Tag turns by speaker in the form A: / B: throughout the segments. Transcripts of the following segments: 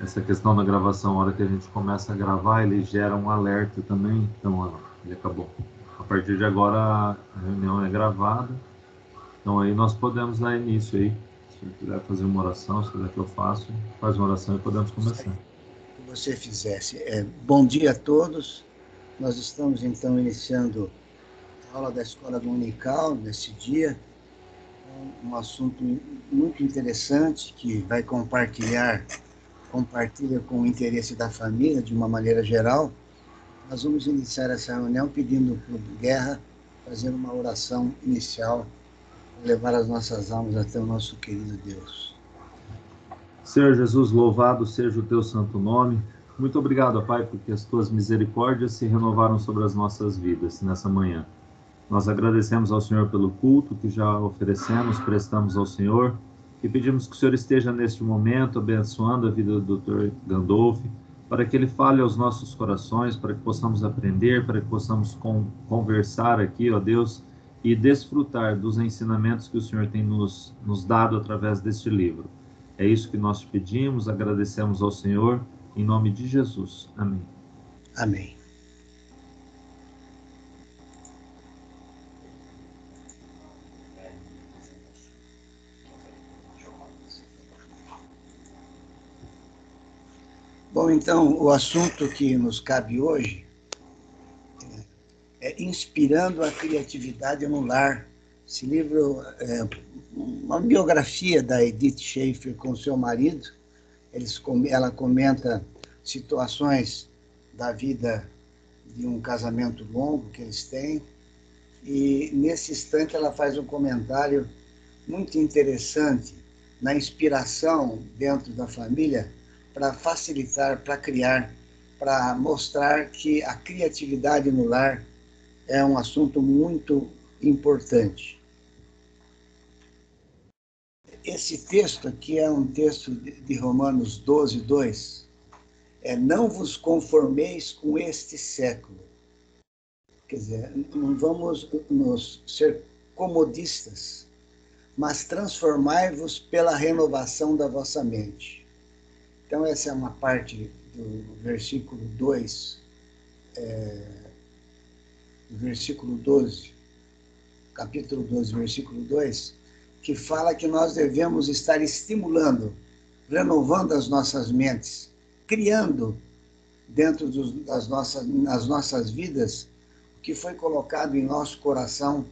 A: essa questão da gravação, a hora que a gente começa a gravar, ele gera um alerta também. Então, ele acabou. A partir de agora, a reunião é gravada. Então, aí nós podemos dar início aí. Se você quiser fazer uma oração, se quiser que eu faça, faz uma oração e podemos começar.
B: Que você fizesse. Bom dia a todos. Nós estamos, então, iniciando a aula da Escola Dominical nesse dia. Um assunto muito interessante que vai compartilha com o interesse da família, de uma maneira geral. Nós vamos iniciar essa reunião pedindo para o Guerra fazer uma oração inicial para levar as nossas almas até o nosso querido Deus.
A: Senhor Jesus, louvado seja o teu santo nome. Muito obrigado, Pai, porque as tuas misericórdias se renovaram sobre as nossas vidas nessa manhã. Nós agradecemos ao Senhor pelo culto que já oferecemos, prestamos ao Senhor e pedimos que o Senhor esteja neste momento abençoando a vida do Dr. Gandolfi, para que ele fale aos nossos corações, para que possamos aprender, para que possamos conversar aqui, ó Deus, e desfrutar dos ensinamentos que o Senhor tem nos dado através deste livro. É isso que nós te pedimos, agradecemos ao Senhor, em nome de Jesus. Amém.
B: Amém. Bom, então, o assunto que nos cabe hoje é Inspirando a Criatividade no Lar. Esse livro é uma biografia da Edith Schaefer com seu marido. Ela comenta situações da vida de um casamento longo que eles têm, e nesse instante ela faz um comentário muito interessante na inspiração dentro da família para facilitar, para criar, para mostrar que a criatividade no lar é um assunto muito importante. Esse texto aqui é um texto de Romanos 12, 2. Não vos conformeis com este século. Quer dizer, não vamos nos ser comodistas, mas transformai-vos pela renovação da vossa mente. Então, essa é uma parte do versículo 2, do versículo 12, capítulo 12, versículo 2, que fala que nós devemos estar estimulando, renovando as nossas mentes, criando dentro das nossas vidas o que foi colocado em nosso coração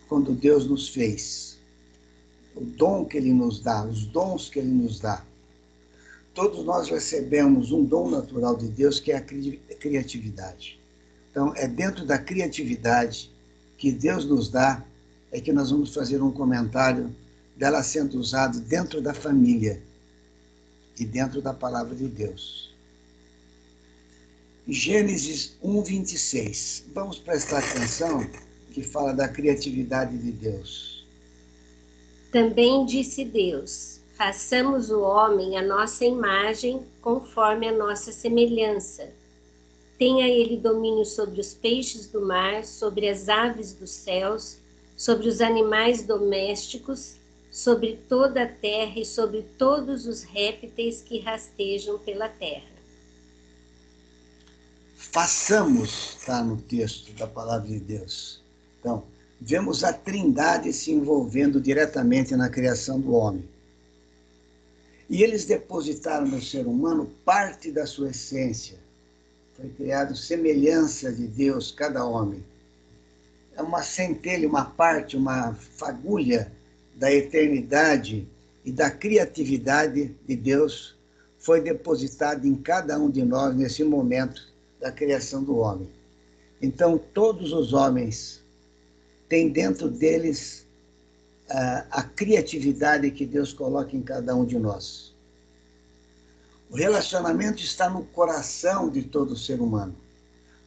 B: quando Deus nos fez. O dom que Ele nos dá, os dons que Ele nos dá. Todos nós recebemos um dom natural de Deus, que é a criatividade. Então, é dentro da criatividade que Deus nos dá, é que nós vamos fazer um comentário dela sendo usada dentro da família e dentro da palavra de Deus. Gênesis 1, 26. Vamos prestar atenção, que fala da criatividade de Deus.
C: Também disse Deus: façamos o homem à nossa imagem, conforme a nossa semelhança. Tenha ele domínio sobre os peixes do mar, sobre as aves dos céus, sobre os animais domésticos, sobre toda a terra e sobre todos os répteis que rastejam pela terra.
B: Façamos, está no texto da palavra de Deus. Então, vemos a Trindade se envolvendo diretamente na criação do homem. E eles depositaram no ser humano parte da sua essência. Foi criado semelhança de Deus, cada homem. É uma centelha, uma parte, uma fagulha da eternidade e da criatividade de Deus foi depositada em cada um de nós nesse momento da criação do homem. Então, todos os homens têm dentro deles a criatividade que Deus coloca em cada um de nós. O relacionamento está no coração de todo ser humano,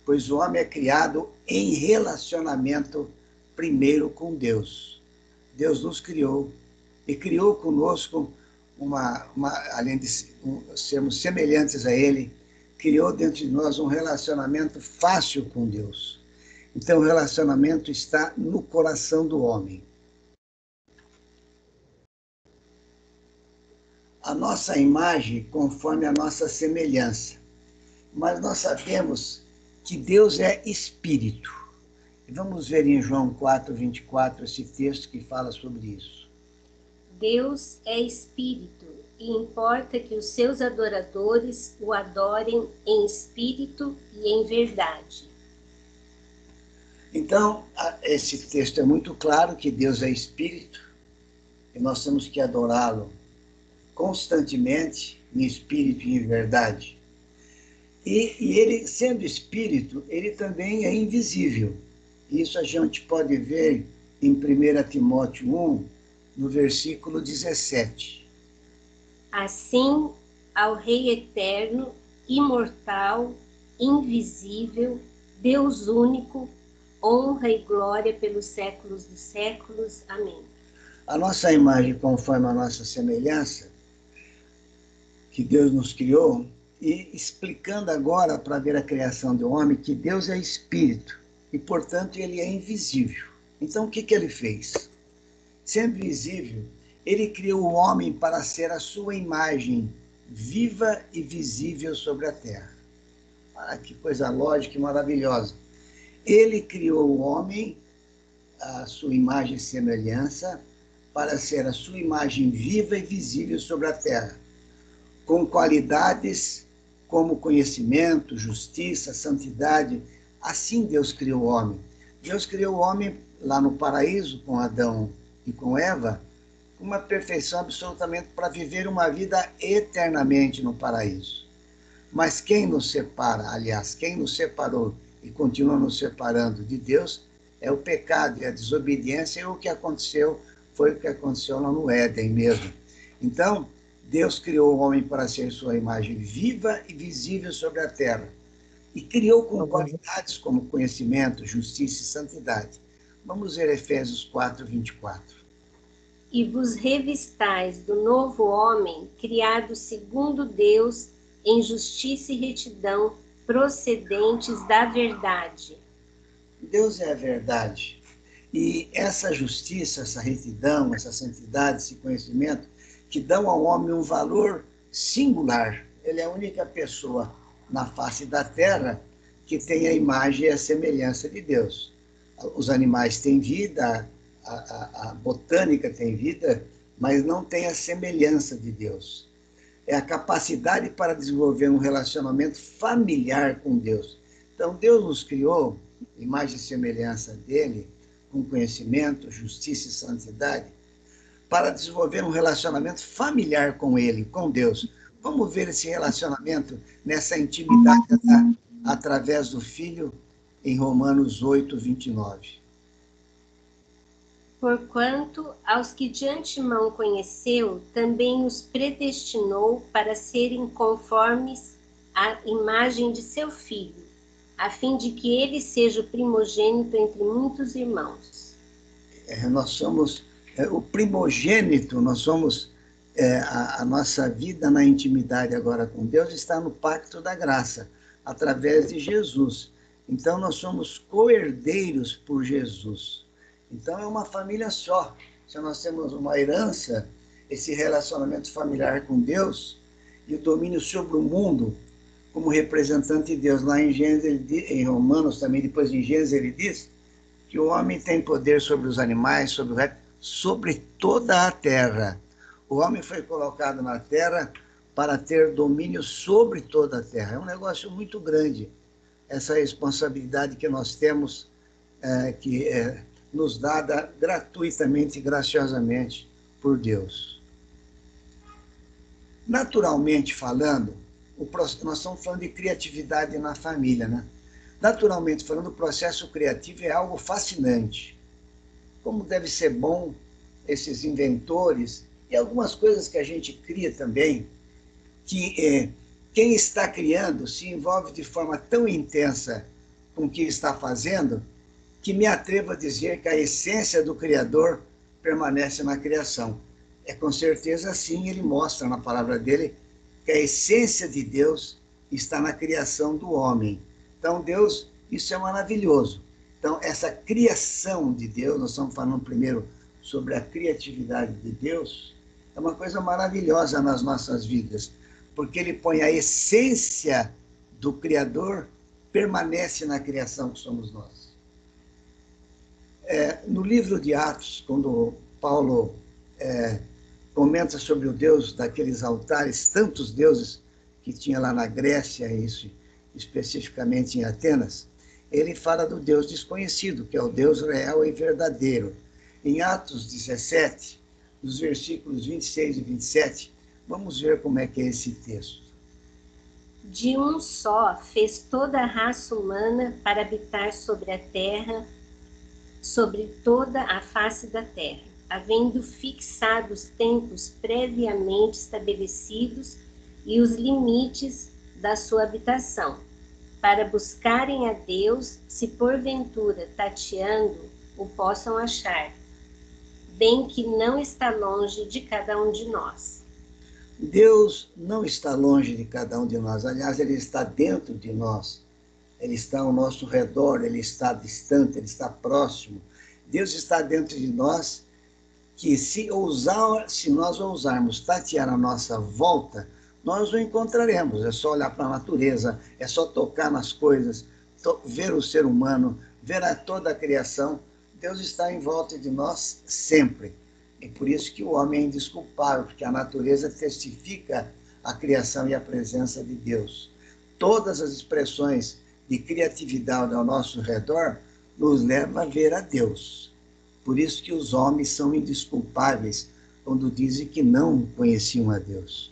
B: pois o homem é criado em relacionamento primeiro com Deus. Deus nos criou e criou conosco, além de sermos semelhantes a Ele, criou dentro de nós um relacionamento fácil com Deus. Então, o relacionamento está no coração do homem. a nossa imagem conforme a nossa semelhança. Mas nós sabemos que Deus é espírito. E vamos ver em João 4:24 esse texto que fala sobre isso.
C: Deus é espírito, e importa que os seus adoradores o adorem em espírito e em verdade.
B: Então, esse texto é muito claro que Deus é espírito, e nós temos que adorá-lo constantemente, em espírito e em verdade. E ele, sendo espírito, ele também é invisível. Isso a gente pode ver em 1 Timóteo 1, no versículo 17.
C: Assim, ao Rei eterno, imortal, invisível, Deus único, honra e glória pelos séculos dos séculos. Amém.
B: A nossa imagem conforme a nossa semelhança, que Deus nos criou, e explicando agora para ver a criação do homem, que Deus é espírito, e portanto ele é invisível. Então o que ele fez? Sendo visível, ele criou o homem para ser a sua imagem viva e visível sobre a terra. Ah, que coisa lógica e maravilhosa. Ele criou o homem, a sua imagem e semelhança, para ser a sua imagem viva e visível sobre a terra, com qualidades como conhecimento, justiça, santidade. Assim Deus criou o homem. Deus criou o homem lá no paraíso, com Adão e com Eva, com uma perfeição absolutamente para viver uma vida eternamente no paraíso. Mas quem nos separa, aliás, quem nos separou e continua nos separando de Deus, é o pecado e a desobediência, e o que aconteceu foi o que aconteceu lá no Éden mesmo. Então, Deus criou o homem para ser sua imagem viva e visível sobre a terra, e criou com qualidades como conhecimento, justiça e santidade. Vamos ver Efésios 4:24.
C: E vos revistais do novo homem, criado segundo Deus, em justiça e retidão, procedentes da verdade.
B: Deus é a verdade. E essa justiça, essa retidão, essa santidade, esse conhecimento, que dão ao homem um valor singular. Ele é a única pessoa na face da terra que tem a imagem e a semelhança de Deus. Os animais têm vida, a botânica tem vida, mas não tem a semelhança de Deus. É a capacidade para desenvolver um relacionamento familiar com Deus. Então, Deus nos criou, imagem e semelhança dele, com conhecimento, justiça e santidade, para desenvolver um relacionamento familiar com ele, com Deus. Vamos ver esse relacionamento nessa intimidade através do Filho, em Romanos 8:29.
C: Porquanto, aos que de antemão conheceu, também os predestinou para serem conformes à imagem de seu Filho, a fim de que ele seja o primogênito entre muitos irmãos.
B: Nós somos o primogênito, nós somos a nossa vida na intimidade agora com Deus está no pacto da graça, através de Jesus. Então, nós somos co-herdeiros por Jesus. Então, é uma família só. Se nós temos uma herança, esse relacionamento familiar com Deus e o domínio sobre o mundo como representante de Deus. Lá em Gênesis, em Romanos também, depois em Gênesis, ele diz que o homem tem poder sobre os animais, sobre o resto, sobre toda a terra. O homem foi colocado na terra para ter domínio sobre toda a terra. É um negócio muito grande, essa responsabilidade que nós temos, que é nos dada gratuitamente e graciosamente por Deus. Naturalmente falando, nós estamos falando de criatividade na família, né? Naturalmente falando, o processo criativo é algo fascinante. Como deve ser bom esses inventores e algumas coisas que a gente cria também, que quem está criando se envolve de forma tão intensa com o que está fazendo, que me atrevo a dizer que a essência do Criador permanece na criação. É com certeza assim, ele mostra na palavra dele que a essência de Deus está na criação do homem. Então, Deus, isso é maravilhoso. Então, essa criação de Deus, nós estamos falando primeiro sobre a criatividade de Deus, é uma coisa maravilhosa nas nossas vidas, porque ele põe a essência do Criador, permanece na criação que somos nós. No livro de Atos, quando Paulo comenta sobre o Deus daqueles altares, tantos deuses que tinha lá na Grécia, isso especificamente em Atenas, ele fala do Deus desconhecido, que é o Deus real e verdadeiro. Em Atos 17, nos versículos 26 e 27, vamos ver como é que é esse texto.
C: De um só fez toda a raça humana para habitar sobre a terra, sobre toda a face da terra, havendo fixado os tempos previamente estabelecidos e os limites da sua habitação, para buscarem a Deus, se porventura tateando o possam achar, bem que não está longe de cada um de nós.
B: Deus não está longe de cada um de nós, aliás, ele está dentro de nós, ele está ao nosso redor, ele está distante, ele está próximo. Deus está dentro de nós, que se nós ousarmos tatear a nossa volta, nós o encontraremos. É só olhar para a natureza, é só tocar nas coisas, ver o ser humano, ver toda a criação. Deus está em volta de nós sempre. E por isso que o homem é indesculpável, porque a natureza testifica a criação e a presença de Deus. Todas as expressões de criatividade ao nosso redor nos levam a ver a Deus. Por isso que os homens são indesculpáveis quando dizem que não conheciam a Deus.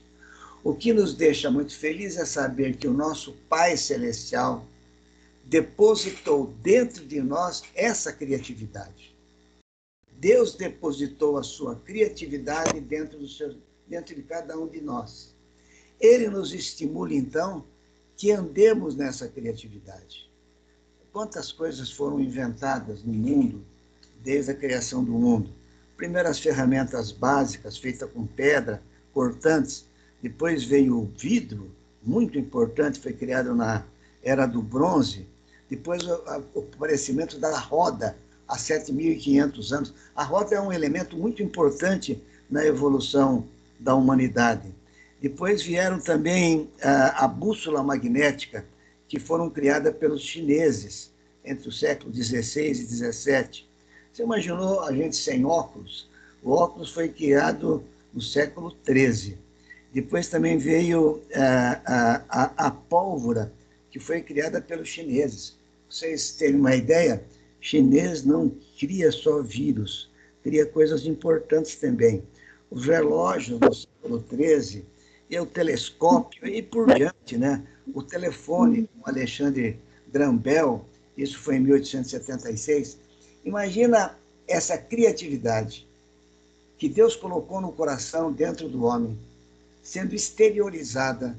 B: O que nos deixa muito felizes é saber que o nosso Pai Celestial depositou dentro de nós essa criatividade. Deus depositou a sua criatividade dentro de cada um de nós. Ele nos estimula, então, que andemos nessa criatividade. Quantas coisas foram inventadas no mundo, desde a criação do mundo? Primeiro as ferramentas básicas, feitas com pedra, cortantes. Depois veio o vidro, muito importante, foi criado na Era do Bronze. Depois o aparecimento da roda, há 7.500 anos. A roda é um elemento muito importante na evolução da humanidade. Depois vieram também a bússola magnética, que foram criadas pelos chineses entre o século XVI e XVII. Você imaginou a gente sem óculos? O óculos foi criado no século XIII. Depois também veio a pólvora, que foi criada pelos chineses. Vocês terem uma ideia, chinês não cria só vírus, cria coisas importantes também. Os relógios do século XIII, e o telescópio, e por diante, né? O telefone, com Alexandre Graham Bell, isso foi em 1876. Imagina essa criatividade que Deus colocou no coração dentro do homem, sendo exteriorizada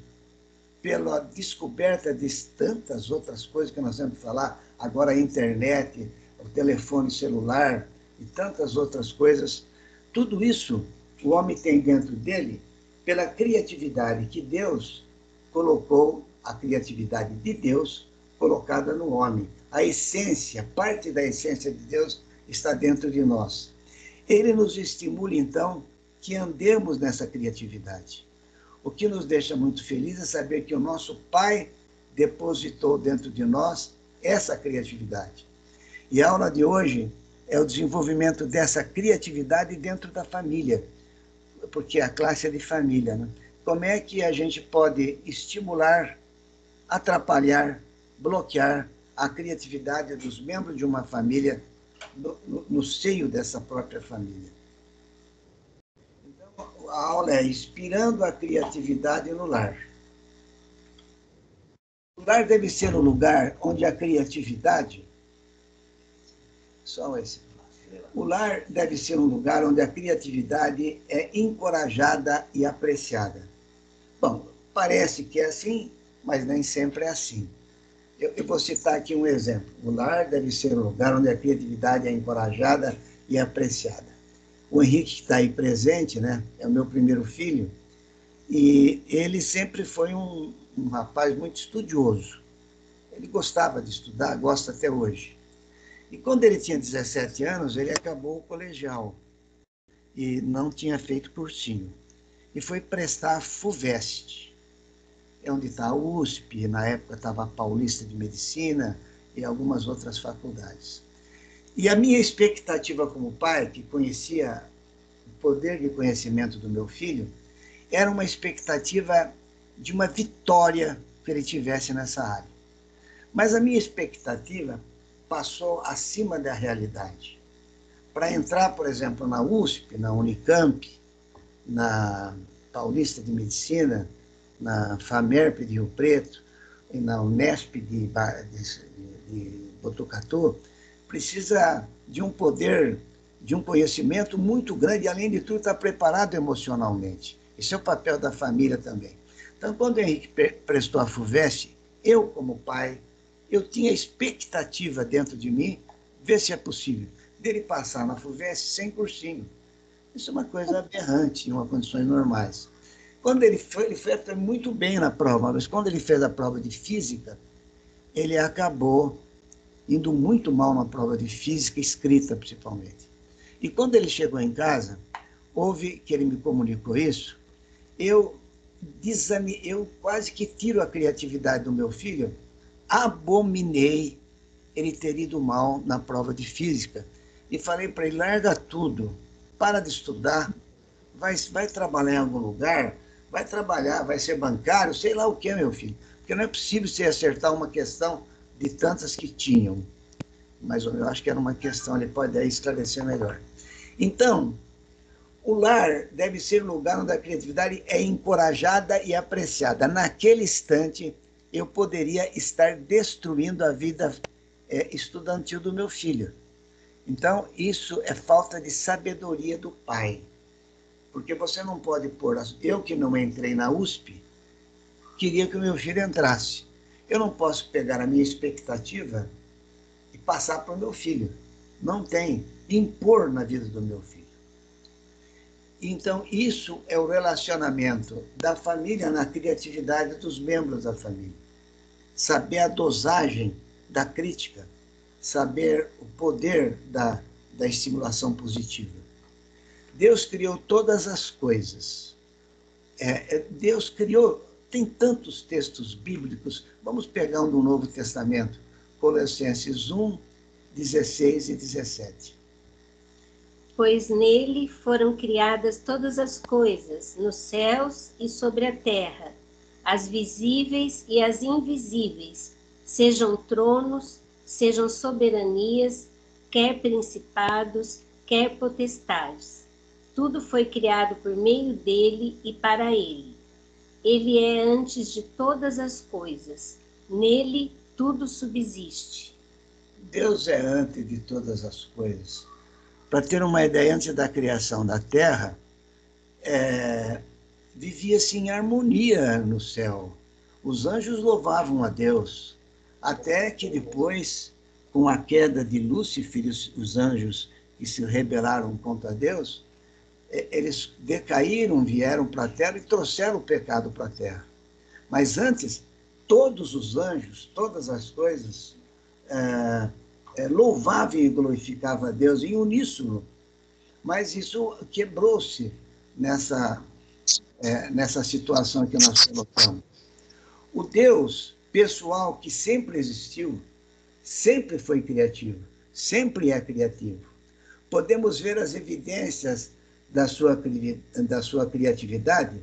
B: pela descoberta de tantas outras coisas que nós vamos falar, agora a internet, o telefone celular e tantas outras coisas. Tudo isso o homem tem dentro dele pela criatividade que Deus colocou, a criatividade de Deus colocada no homem. A essência, parte da essência de Deus está dentro de nós. Ele nos estimula, então, que andemos nessa criatividade. O que nos deixa muito felizes é saber que o nosso Pai depositou dentro de nós essa criatividade. E a aula de hoje é o desenvolvimento dessa criatividade dentro da família, porque a classe é de família, né? Como é que a gente pode estimular, atrapalhar, bloquear a criatividade dos membros de uma família no seio dessa própria família? Então, a aula é inspirando a criatividade no lar. O lar deve ser um lugar onde a criatividade... O lar deve ser um lugar onde a criatividade é encorajada e apreciada. Bom, parece que é assim, mas nem sempre é assim. Eu vou citar aqui um exemplo. O lar deve ser um lugar onde a criatividade é encorajada e apreciada. O Henrique, que está aí presente, né, é o meu primeiro filho, e ele sempre foi um rapaz muito estudioso. Ele gostava de estudar, gosta até hoje. E quando ele tinha 17 anos, ele acabou o colegial. e não tinha feito cursinho. E foi prestar a FUVEST, é onde está a USP, na época estava a Paulista de Medicina e algumas outras faculdades. E a minha expectativa como pai, que conhecia o poder de conhecimento do meu filho, era uma expectativa de uma vitória que ele tivesse nessa área. Mas a minha expectativa passou acima da realidade. Para entrar, por exemplo, na USP, na Unicamp, na Paulista de Medicina, na FAMERP de Rio Preto e na Unesp de Botucatu, precisa de um poder, de um conhecimento muito grande e, além de tudo, estar preparado emocionalmente. Esse é o papel da família também. Então, quando o Henrique prestou a FUVEST, eu, como pai, eu tinha expectativa dentro de mim, ver se é possível, dele passar na FUVEST sem cursinho. Isso é uma coisa aberrante, em condições normais. Quando ele foi até muito bem na prova, mas quando ele fez a prova de física, ele acabou indo muito mal na prova de física, escrita principalmente. E quando ele chegou em casa, houve que ele me comunicou isso, eu quase que tiro a criatividade do meu filho, abominei ele ter ido mal na prova de física e falei para ele, larga tudo, para de estudar, vai trabalhar em algum lugar, vai trabalhar, vai ser bancário, sei lá o que, meu filho, porque não é possível você acertar uma questão de tantas que tinham, mas eu acho que era uma questão, ele pode aí esclarecer melhor. Então, o lar deve ser um lugar onde a criatividade é encorajada e apreciada. Naquele instante, eu poderia estar destruindo a vida estudantil do meu filho. Então, isso é falta de sabedoria do pai. Porque você não pode pôr... Eu que não entrei na USP, queria que o meu filho entrasse. Eu não posso pegar a minha expectativa e passar para o meu filho. Não tem. Impor na vida do meu filho. Então, isso é o relacionamento da família na criatividade dos membros da família. Saber a dosagem da crítica, saber o poder da estimulação positiva. Deus criou todas as coisas. Deus criou, tem tantos textos bíblicos, vamos pegar um do Novo Testamento, Colossenses 1, 16 e 17.
C: Pois nele foram criadas todas as coisas, nos céus e sobre a terra, as visíveis e as invisíveis, sejam tronos, sejam soberanias, quer principados, quer potestades. Tudo foi criado por meio dele e para ele. Ele é antes de todas as coisas. Nele tudo subsiste.
B: Deus é antes de todas as coisas. Para ter uma ideia, antes da criação da Terra, vivia-se em harmonia no céu. Os anjos louvavam a Deus, até que depois, com a queda de Lúcifer, os anjos que se rebelaram contra Deus, eles decaíram, vieram para a Terra e trouxeram o pecado para a Terra. Mas antes, todos os anjos, todas as coisas, louvavam e glorificavam a Deus em uníssono. Mas isso quebrou-se nessa situação que nós colocamos. O Deus pessoal que sempre existiu, sempre foi criativo, sempre é criativo. Podemos ver as evidências da sua criatividade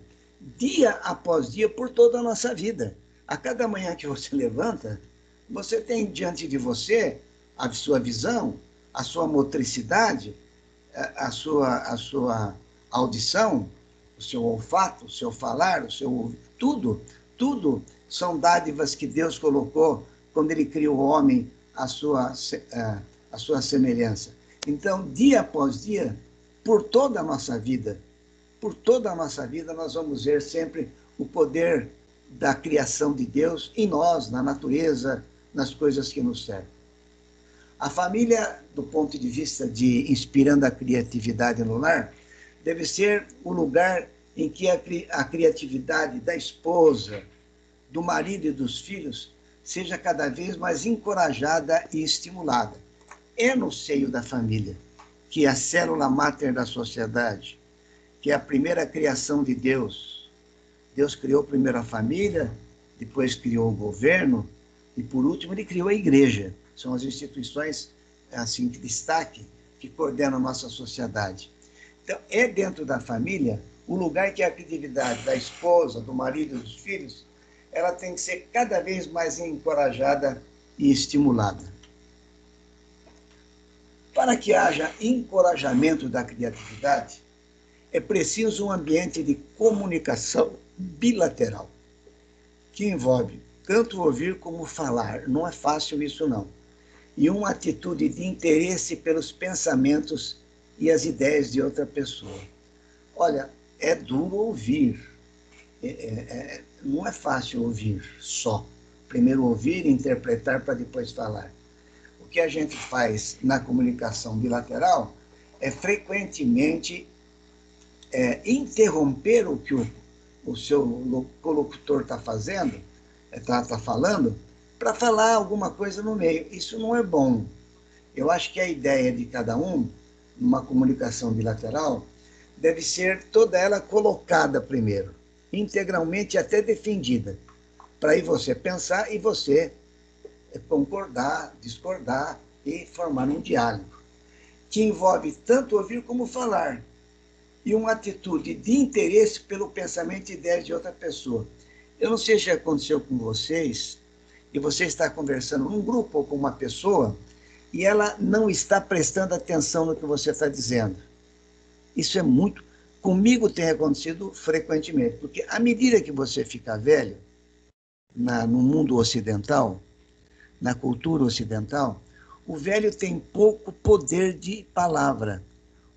B: dia após dia por toda a nossa vida. A cada manhã que você levanta, você tem diante de você a sua visão, a sua motricidade, a sua audição, o seu olfato, o seu falar, o seu tudo são dádivas que Deus colocou quando ele criou o homem à sua semelhança. Então, dia após dia, por toda a nossa vida, nós vamos ver sempre o poder da criação de Deus em nós, na natureza, nas coisas que nos servem. A família, do ponto de vista de inspirando a criatividade no lar, deve ser o lugar em que a criatividade da esposa, do marido e dos filhos seja cada vez mais encorajada e estimulada. É no seio da família que é a célula máter da sociedade, que é a primeira criação de Deus. Deus criou primeiro a família, depois criou o governo, e por último ele criou a igreja. São as instituições assim de destaque que coordenam a nossa sociedade. Então, é dentro da família o lugar que a atividade da esposa, do marido e dos filhos, ela tem que ser cada vez mais encorajada e estimulada. Para que haja encorajamento da criatividade, é preciso um ambiente de comunicação bilateral, que envolve tanto ouvir como falar. Não é fácil isso, não. E uma atitude de interesse pelos pensamentos e as ideias de outra pessoa. Olha, é duro ouvir. Não é fácil ouvir só. Primeiro ouvir, interpretar para depois falar. O que a gente faz na comunicação bilateral é frequentemente interromper o que o seu colocutor está fazendo, está falando, para falar alguma coisa no meio. Isso não é bom. Eu acho que a ideia de cada um, numa comunicação bilateral, deve ser toda ela colocada primeiro, integralmente até defendida, para aí você pensar e você concordar, discordar e formar um diálogo, que envolve tanto ouvir como falar, e uma atitude de interesse pelo pensamento e ideias de outra pessoa. Eu não sei se aconteceu com vocês, e você está conversando num grupo ou com uma pessoa, e ela não está prestando atenção no que você está dizendo. Isso é muito... Comigo tem acontecido frequentemente, porque à medida que você fica velho, no mundo ocidental, na cultura ocidental, o velho tem pouco poder de palavra.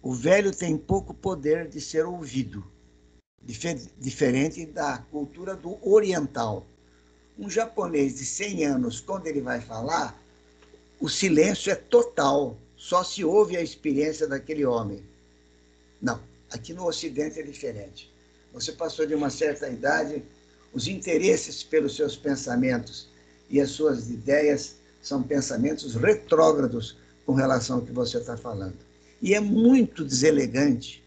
B: O velho tem pouco poder de ser ouvido, diferente da cultura do oriental. Um japonês de 100 anos, quando ele vai falar, o silêncio é total, só se ouve a experiência daquele homem. Não, aqui no Ocidente é diferente. Você passou de uma certa idade, os interesses pelos seus pensamentos e as suas ideias são pensamentos retrógrados com relação ao que você está falando. E é muito deselegante.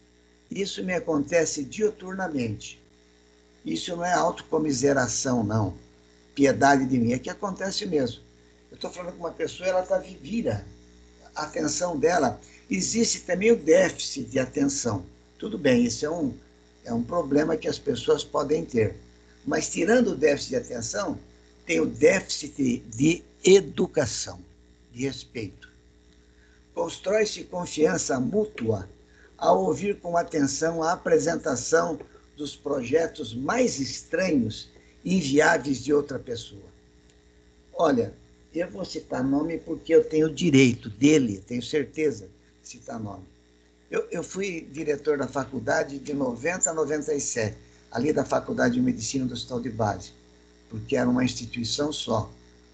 B: Isso me acontece diuturnamente. Isso não é autocomiseração, não. Piedade de mim. É que acontece mesmo. Eu estou falando com uma pessoa, ela está vivida. A atenção dela. Existe também o déficit de atenção. Tudo bem, isso é um problema que as pessoas podem ter. Mas, tirando o déficit de atenção, tem o déficit de educação, de respeito. Constrói-se confiança mútua ao ouvir com atenção a apresentação dos projetos mais estranhos e inviáveis de outra pessoa. Olha, eu vou citar nome porque eu tenho direito dele, tenho certeza de citar nome. Eu fui diretor da faculdade de 90 a 97, ali da Faculdade de Medicina do Hospital de Base, porque era uma instituição só.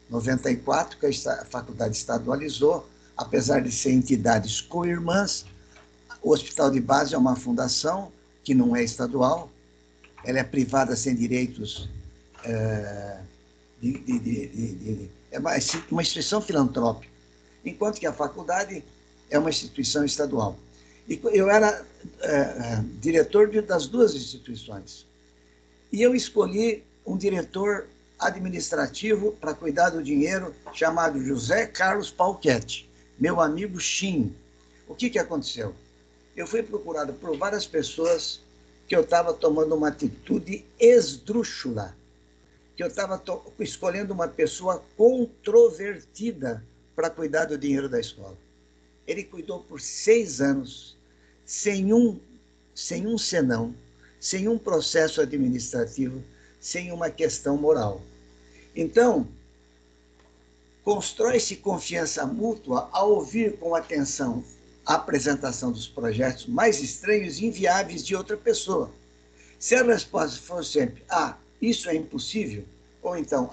B: 94, que a faculdade estadualizou, apesar de ser entidades co-irmãs, o Hospital de Base é uma fundação que não é estadual, ela é privada sem direitos, é uma instituição filantrópica, enquanto que a faculdade é uma instituição estadual. E eu era diretor das duas instituições. E eu escolhi um diretor administrativo para cuidar do dinheiro, chamado José Carlos Pauquete, meu amigo Chim. O que aconteceu? Eu fui procurado por várias pessoas que eu estava tomando uma atitude esdrúxula, que eu estava escolhendo uma pessoa controvertida para cuidar do dinheiro da escola. Ele cuidou por 6 anos, sem um senão, sem um processo administrativo, sem uma questão moral. Então, constrói-se confiança mútua ao ouvir com atenção a apresentação dos projetos mais estranhos e inviáveis de outra pessoa. Se a resposta for sempre, isso é impossível, ou então,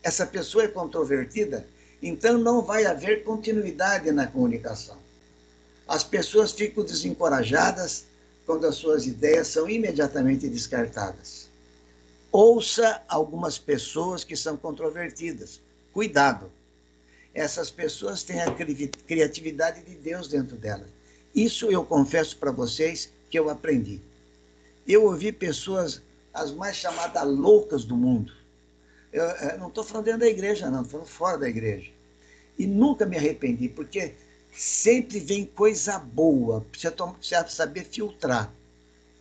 B: essa pessoa é controvertida, então não vai haver continuidade na comunicação. As pessoas ficam desencorajadas quando as suas ideias são imediatamente descartadas. Ouça algumas pessoas que são controvertidas. Cuidado. Essas pessoas têm a criatividade de Deus dentro delas. Isso eu confesso para vocês que eu aprendi. Eu ouvi pessoas, as mais chamadas loucas do mundo. Eu não estou falando dentro da igreja, não, estou falando fora da igreja. E nunca me arrependi, porque sempre vem coisa boa, precisa saber filtrar.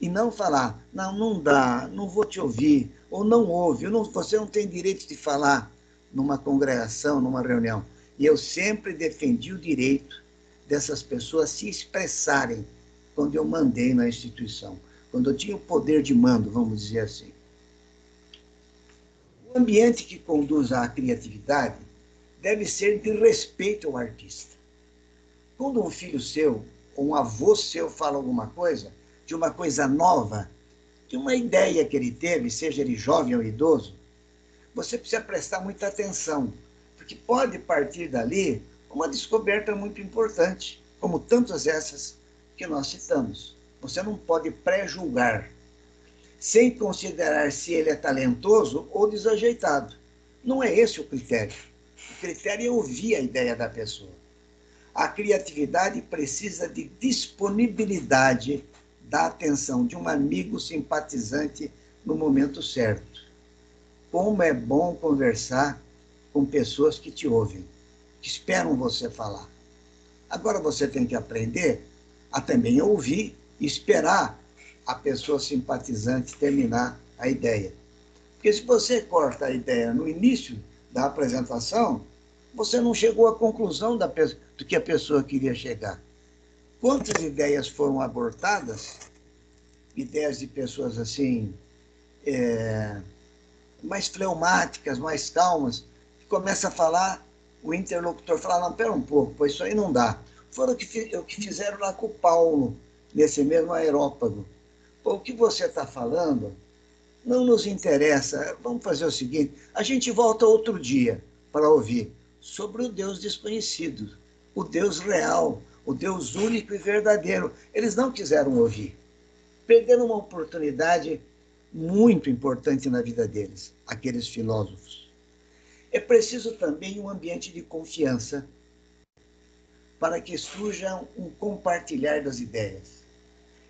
B: E não falar, não dá, não vou te ouvir, ou não ouve, você não tem direito de falar numa congregação, numa reunião. E eu sempre defendi o direito dessas pessoas se expressarem quando eu mandei na instituição, quando eu tinha o poder de mando, vamos dizer assim. O ambiente que conduz à criatividade deve ser de respeito ao artista. Quando um filho seu, ou um avô seu fala alguma coisa, de uma coisa nova, de uma ideia que ele teve, seja ele jovem ou idoso, você precisa prestar muita atenção, porque pode partir dali uma descoberta muito importante, como tantas essas que nós citamos. Você não pode pré-julgar, sem considerar se ele é talentoso ou desajeitado. Não é esse o critério. O critério é ouvir a ideia da pessoa. A criatividade precisa de disponibilidade da atenção de um amigo simpatizante no momento certo. Como é bom conversar com pessoas que te ouvem, que esperam você falar. Agora você tem que aprender a também ouvir e esperar a pessoa simpatizante terminar a ideia. Porque se você corta a ideia no início da apresentação, você não chegou à conclusão do que a pessoa queria chegar. Quantas ideias foram abortadas? Ideias de pessoas assim, mais fleumáticas, mais calmas, que começa a falar, o interlocutor fala, não, pera um pouco, pois isso aí não dá. Foram o que fizeram lá com o Paulo, nesse mesmo aerópago. Pô, o que você está falando não nos interessa. Vamos fazer o seguinte, a gente volta outro dia para ouvir sobre o Deus desconhecido, o Deus real, o Deus único e verdadeiro. Eles não quiseram ouvir. Perderam uma oportunidade muito importante na vida deles, aqueles filósofos. É preciso também um ambiente de confiança para que surja um compartilhar das ideias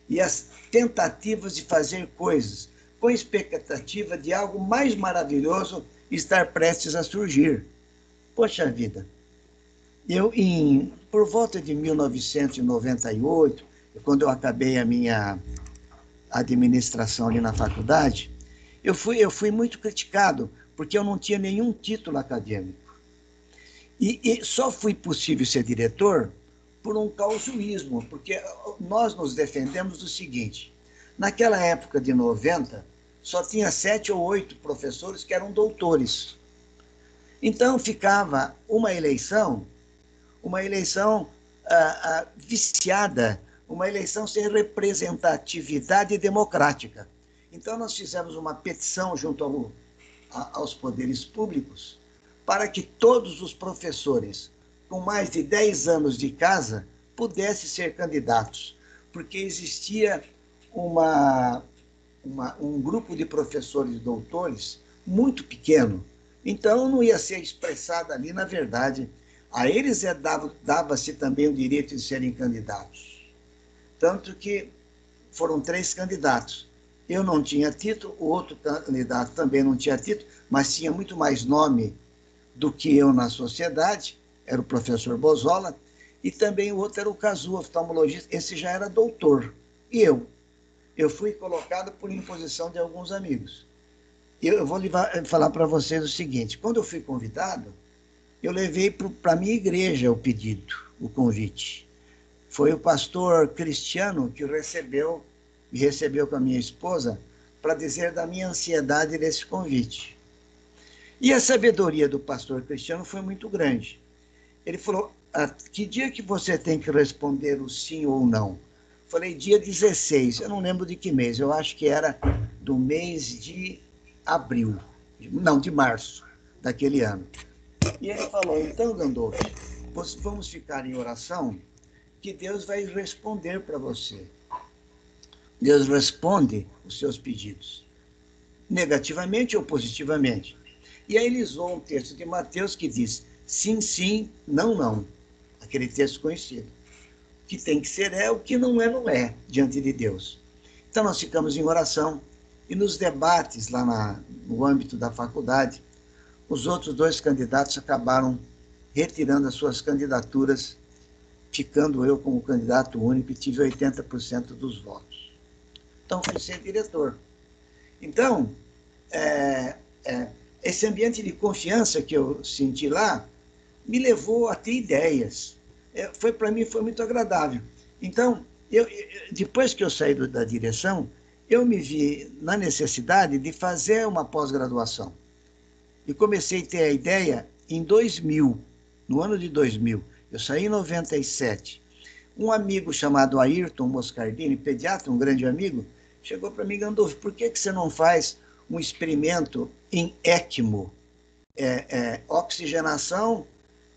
B: e as tentativas de fazer coisas com expectativa de algo mais maravilhoso estar prestes a surgir. Poxa vida, por volta de 1998, quando eu acabei a minha administração ali na faculdade, eu fui muito criticado, porque eu não tinha nenhum título acadêmico. E só fui possível ser diretor por um causuísmo, porque nós nos defendemos do seguinte, naquela época de 90, só tinha 7 ou 8 professores que eram doutores. Então ficava uma eleição viciada, uma eleição sem representatividade democrática. Então nós fizemos uma petição junto aos poderes públicos para que todos os professores com mais de 10 anos de casa pudessem ser candidatos, porque existia um grupo de professores doutores muito pequeno, então não ia ser expressada ali, na verdade, a eles dava-se também o direito de serem candidatos. Tanto que foram 3 candidatos. Eu não tinha título, o outro candidato também não tinha título, mas tinha muito mais nome do que eu na sociedade, era o professor Bozola, e também o outro era o Cazu, oftalmologista, esse já era doutor. E eu fui colocado por imposição de alguns amigos. Eu vou falar para vocês o seguinte, quando eu fui convidado, eu levei para a minha igreja o pedido, o convite. Foi o pastor Cristiano que me recebeu com a minha esposa para dizer da minha ansiedade desse convite. E a sabedoria do pastor Cristiano foi muito grande. Ele falou, que dia que você tem que responder o sim ou não? Falei, dia 16, eu não lembro de que mês, eu acho que era do mês de abril, não, de março daquele ano. E ele falou, então, Gandolfo, vamos ficar em oração, que Deus vai responder para você. Deus responde os seus pedidos, negativamente ou positivamente. E aí ele usou um texto de Mateus que diz, sim, sim, não, não. Aquele texto conhecido. que tem que ser é, o que não é diante de Deus. Então nós ficamos em oração e nos debates lá no âmbito da faculdade, os outros 2 candidatos acabaram retirando as suas candidaturas, ficando eu como candidato único e tive 80% dos votos. Então fui ser diretor. Então, esse ambiente de confiança que eu senti lá me levou a ter ideias. Para mim foi muito agradável. Então, depois que eu saí da direção, eu me vi na necessidade de fazer uma pós-graduação. E comecei a ter a ideia em 2000, no ano de 2000. Eu saí em 97. Um amigo chamado Ayrton Moscardini, pediatra, um grande amigo, chegou para mim, Gandolfo, por que você não faz um experimento em ECMO? Oxigenação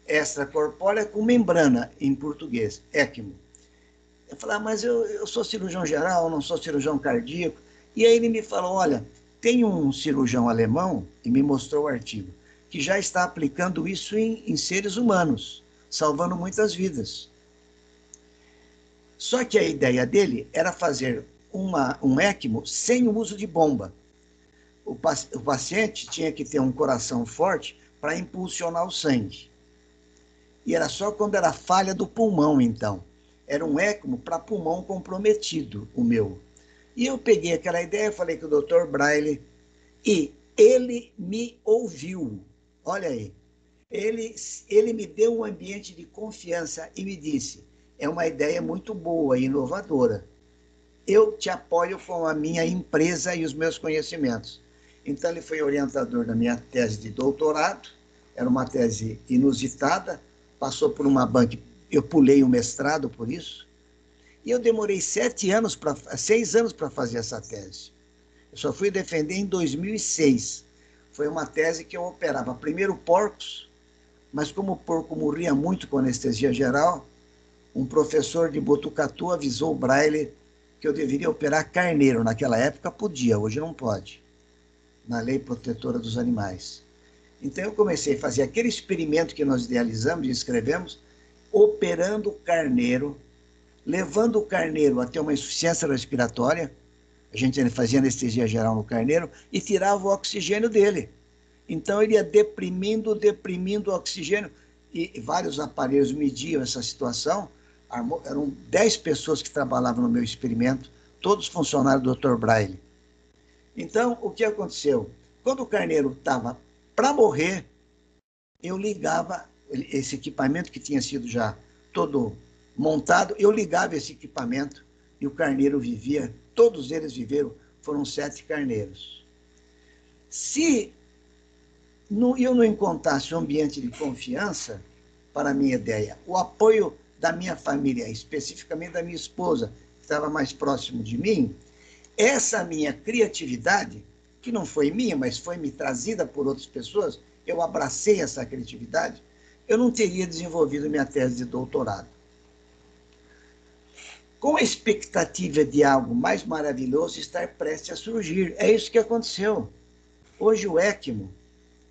B: extracorpórea com membrana, em português, ECMO. Eu falei, mas eu sou cirurgião geral, não sou cirurgião cardíaco. E aí ele me falou, olha, tem um cirurgião alemão, e me mostrou o artigo, que já está aplicando isso em seres humanos, salvando muitas vidas. Só que a ideia dele era fazer um ECMO sem o uso de bomba. O paciente tinha que ter um coração forte para impulsionar o sangue. E era só quando era falha do pulmão, então. Era um ECMO para pulmão comprometido, o meu. E eu peguei aquela ideia, falei com o Dr. Braille, e ele me ouviu. Olha aí. Ele me deu um ambiente de confiança e me disse, é uma ideia muito boa e inovadora. Eu te apoio com a minha empresa e os meus conhecimentos. Então, ele foi orientador da minha tese de doutorado, era uma tese inusitada, passou por uma banca, eu pulei o mestrado por isso, e eu demorei 6 anos para fazer essa tese. Eu só fui defender em 2006. Foi uma tese que eu operava primeiro porcos, mas como o porco morria muito com anestesia geral, um professor de Botucatu avisou o Braille que eu deveria operar carneiro. Naquela época podia, hoje não pode, na lei protetora dos animais. Então eu comecei a fazer aquele experimento que nós idealizamos e escrevemos, operando o carneiro, levando o carneiro a ter uma insuficiência respiratória, a gente fazia anestesia geral no carneiro e tirava o oxigênio dele. Então ele ia deprimindo o oxigênio, e vários aparelhos mediam essa situação. Eram 10 pessoas que trabalhavam no meu experimento, todos funcionários do Dr. Braille. Então, o que aconteceu? Quando o carneiro estava para morrer, eu ligava esse equipamento que tinha sido já todo montado, eu ligava esse equipamento e o carneiro vivia, todos eles viveram, foram 7 carneiros. Se eu não encontrasse um ambiente de confiança, para a minha ideia, o apoio da minha família, especificamente da minha esposa, que estava mais próximo de mim, essa minha criatividade, que não foi minha, mas foi me trazida por outras pessoas, eu abracei essa criatividade, eu não teria desenvolvido minha tese de doutorado. Com a expectativa de algo mais maravilhoso estar prestes a surgir. É isso que aconteceu. Hoje o ECMO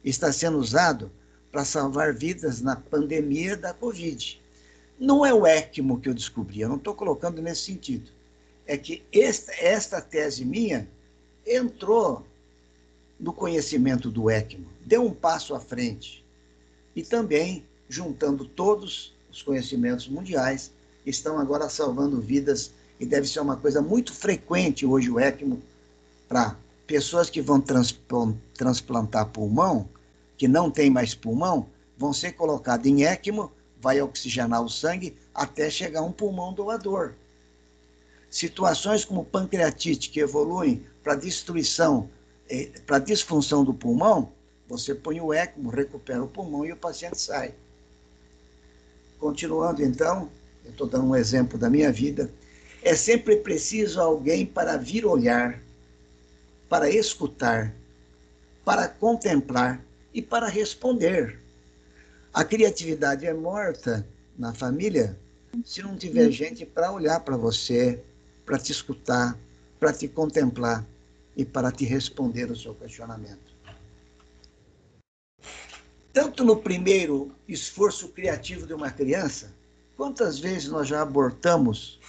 B: está sendo usado para salvar vidas na pandemia da Covid. Não é o ECMO que eu descobri, eu não estou colocando nesse sentido. É que esta tese minha entrou no conhecimento do ECMO, deu um passo à frente. E também, juntando todos os conhecimentos mundiais, estão agora salvando vidas, e deve ser uma coisa muito frequente hoje o ECMO para pessoas que vão transplantar pulmão, que não tem mais pulmão, vão ser colocadas em ECMO, vai oxigenar o sangue até chegar um pulmão doador. Situações como pancreatite que evoluem para destruição, para disfunção do pulmão, você põe o ECMO, recupera o pulmão e o paciente sai. Continuando então, eu estou dando um exemplo da minha vida, é sempre preciso alguém para vir olhar, para escutar, para contemplar e para responder. A criatividade é morta na família se não tiver gente para olhar para você, para te escutar, para te contemplar e para te responder o seu questionamento. Tanto no primeiro esforço criativo de uma criança, Quantas vezes nós já abortamos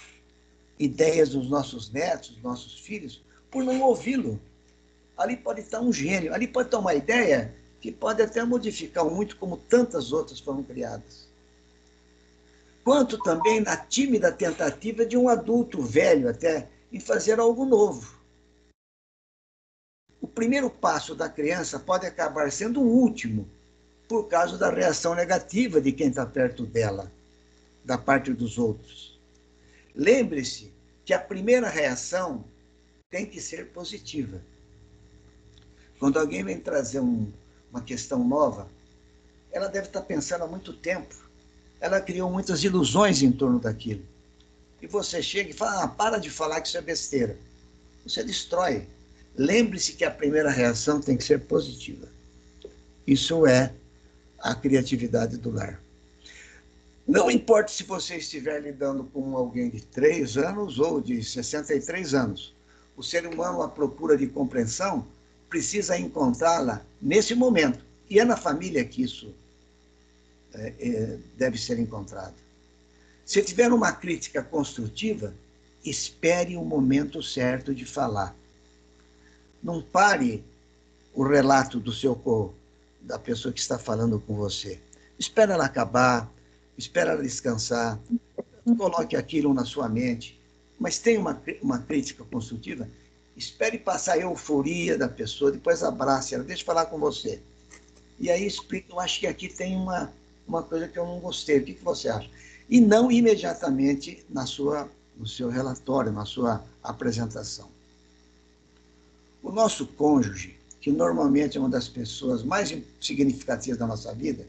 B: ideias dos nossos netos, dos nossos filhos, por não ouvi-lo? Ali pode estar um gênio, ali pode estar uma ideia que pode até modificar muito, como tantas outras foram criadas. Quanto também na tímida tentativa de um adulto velho até em fazer algo novo. O primeiro passo da criança pode acabar sendo o último, por causa da reação negativa de quem está perto dela, da parte dos outros. Lembre-se que a primeira reação tem que ser positiva. Quando alguém vem trazer uma questão nova, ela deve estar pensando há muito tempo. Ela criou muitas ilusões em torno daquilo. E você chega e fala, para de falar que isso é besteira. Você destrói. Lembre-se que a primeira reação tem que ser positiva. Isso é a criatividade do lar. Não importa se você estiver lidando com alguém de 3 anos ou de 63 anos. O ser humano, à procura de compreensão, precisa encontrá-la nesse momento. E é na família que isso deve ser encontrado. Se tiver uma crítica construtiva, espere o momento certo de falar. Não pare o relato da pessoa que está falando com você. Espera ela acabar, espera ela descansar, coloque aquilo na sua mente, mas tenha uma crítica construtiva. Espere passar a euforia da pessoa, depois abrace ela, deixe falar com você. E aí explica, eu acho que aqui tem uma coisa que eu não gostei, o que você acha? E não imediatamente no seu relatório, na sua apresentação. O nosso cônjuge, que normalmente é uma das pessoas mais significativas da nossa vida,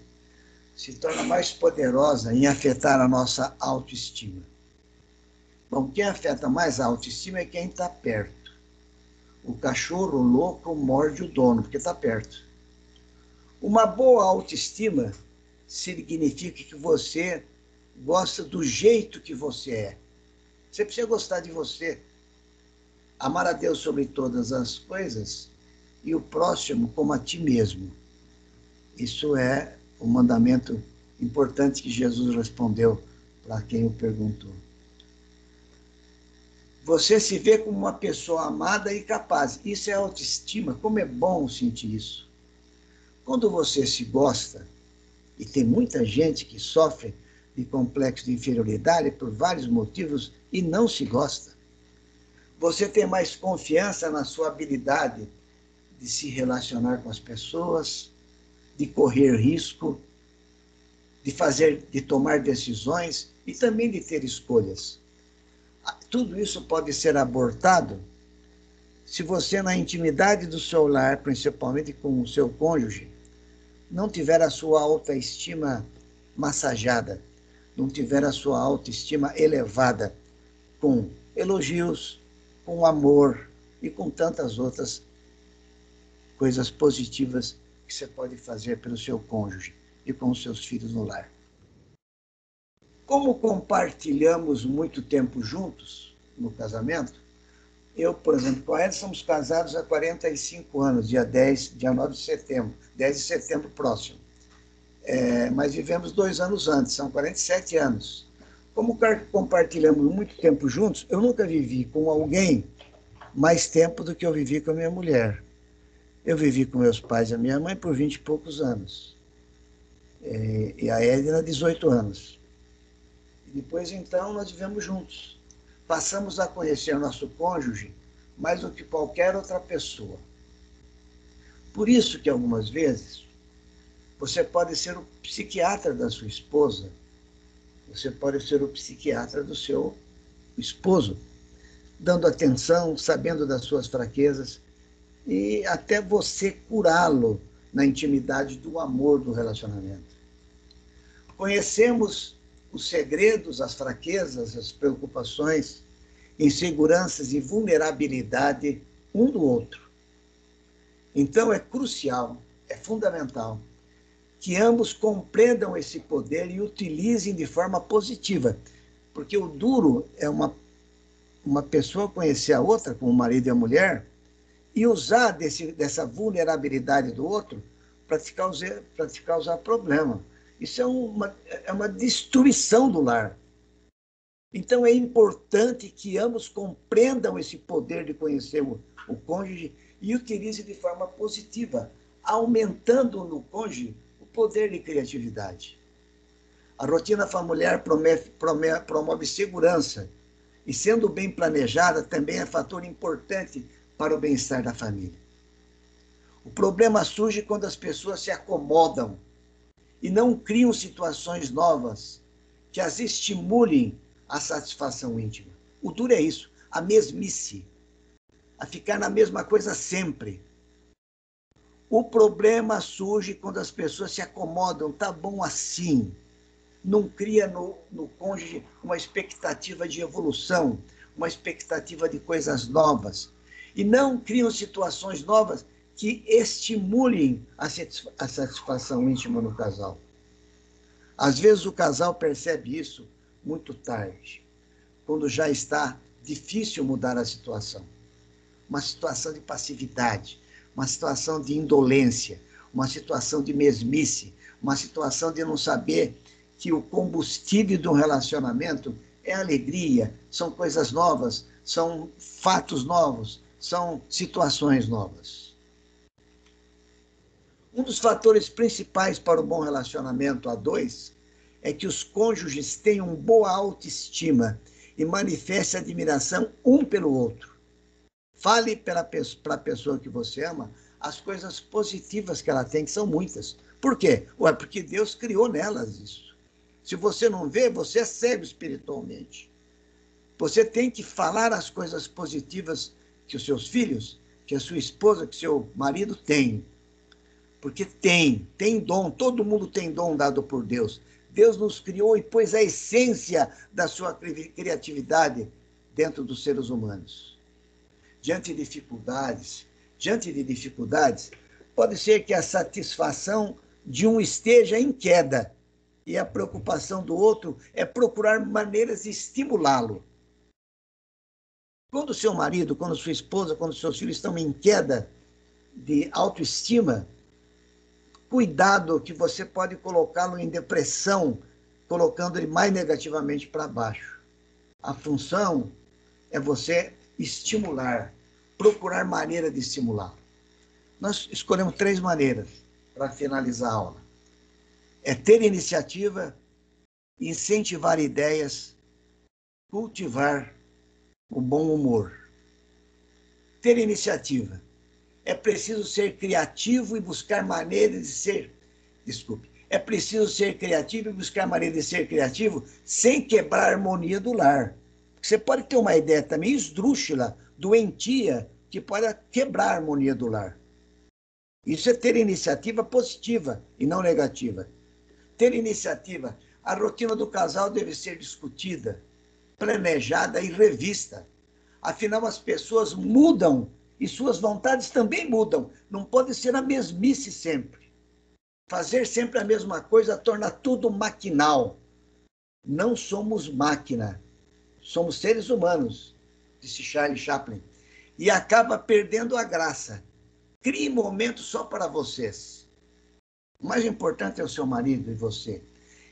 B: se torna mais poderosa em afetar a nossa autoestima. Bom, quem afeta mais a autoestima é quem está perto. O cachorro louco morde o dono, porque está perto. Uma boa autoestima significa que você gosta do jeito que você é. Você precisa gostar de você. Amar a Deus sobre todas as coisas e o próximo como a ti mesmo. Isso é um mandamento importante que Jesus respondeu para quem o perguntou. Você se vê como uma pessoa amada e capaz. Isso é autoestima. Como é bom sentir isso. Quando você se gosta, e tem muita gente que sofre de complexo de inferioridade por vários motivos e não se gosta, você tem mais confiança na sua habilidade de se relacionar com as pessoas, de correr risco, de tomar decisões e também de ter escolhas. Tudo isso pode ser abortado se você, na intimidade do seu lar, principalmente com o seu cônjuge, não tiver a sua autoestima massageada, não tiver a sua autoestima elevada com elogios, com amor e com tantas outras coisas positivas que você pode fazer pelo seu cônjuge e com os seus filhos no lar. Como compartilhamos muito tempo juntos no casamento, eu, por exemplo, com a Ed, somos casados há 45 anos, dia 9 de setembro, 10 de setembro próximo. Mas vivemos 2 anos antes, são 47 anos. Como compartilhamos muito tempo juntos, eu nunca vivi com alguém mais tempo do que eu vivi com a minha mulher. Eu vivi com meus pais e a minha mãe por 20 e poucos anos. E a Edna, 18 anos. E depois, então, nós vivemos juntos. Passamos a conhecer nosso cônjuge mais do que qualquer outra pessoa. Por isso que, algumas vezes, você pode ser o psiquiatra da sua esposa, você pode ser o psiquiatra do seu esposo, dando atenção, sabendo das suas fraquezas, e até você curá-lo na intimidade do amor do relacionamento. Conhecemos os segredos, as fraquezas, as preocupações, inseguranças e vulnerabilidade um do outro. Então é crucial, é fundamental, que ambos compreendam esse poder e utilizem de forma positiva, porque o duro é uma pessoa conhecer a outra, como o marido e a mulher, e usar dessa vulnerabilidade do outro para te causar problema. Isso é uma destruição do lar. Então, é importante que ambos compreendam esse poder de conhecer o cônjuge e utilize de forma positiva, aumentando no cônjuge o poder de criatividade. A rotina familiar promove segurança e, sendo bem planejada, também é fator importante para o bem-estar da família. O problema surge quando as pessoas se acomodam e não criam situações novas que as estimulem à satisfação íntima. O duro é isso, a mesmice, a ficar na mesma coisa sempre. O problema surge quando as pessoas se acomodam, tá bom assim. Não cria no cônjuge uma expectativa de evolução, uma expectativa de coisas novas. E não criam situações novas que estimulem a satisfação íntima no casal. Às vezes o casal percebe isso muito tarde, quando já está difícil mudar a situação. Uma situação de passividade, uma situação de indolência, uma situação de mesmice, uma situação de não saber que o combustível do relacionamento é alegria, são coisas novas, são fatos novos, são situações novas. Um dos fatores principais para o bom relacionamento a dois é que os cônjuges tenham boa autoestima e manifestem admiração um pelo outro. Fale para a pessoa que você ama as coisas positivas que ela tem, que são muitas. Por quê? Porque Deus criou nelas isso. Se você não vê, você é cego espiritualmente. Você tem que falar as coisas positivas que os seus filhos, que a sua esposa, que o seu marido tem. Porque tem dom, todo mundo tem dom dado por Deus. Deus nos criou e pôs a essência da sua criatividade dentro dos seres humanos. Diante de dificuldades, pode ser que a satisfação de um esteja em queda e a preocupação do outro é procurar maneiras de estimulá-lo. Quando seu marido, quando sua esposa, quando seus filhos estão em queda de autoestima, cuidado que você pode colocá-lo em depressão, colocando ele mais negativamente para baixo. A função é você estimular, procurar maneira de estimular. Nós escolhemos 3 maneiras para finalizar a aula. É ter iniciativa, incentivar ideias, cultivar o bom humor. Ter iniciativa. É preciso ser criativo e buscar maneiras de ser... É preciso ser criativo e buscar maneiras de ser criativo sem quebrar a harmonia do lar. Você pode ter uma ideia também esdrúxula, doentia, que pode quebrar a harmonia do lar. Isso é ter iniciativa positiva e não negativa. Ter iniciativa. A rotina do casal deve ser discutida, planejada e revista. Afinal, as pessoas mudam e suas vontades também mudam. Não pode ser a mesmice sempre. Fazer sempre a mesma coisa torna tudo maquinal. Não somos máquina. Somos seres humanos, disse Charlie Chaplin. E acaba perdendo a graça. Crie momentos só para vocês. O mais importante é o seu marido e você.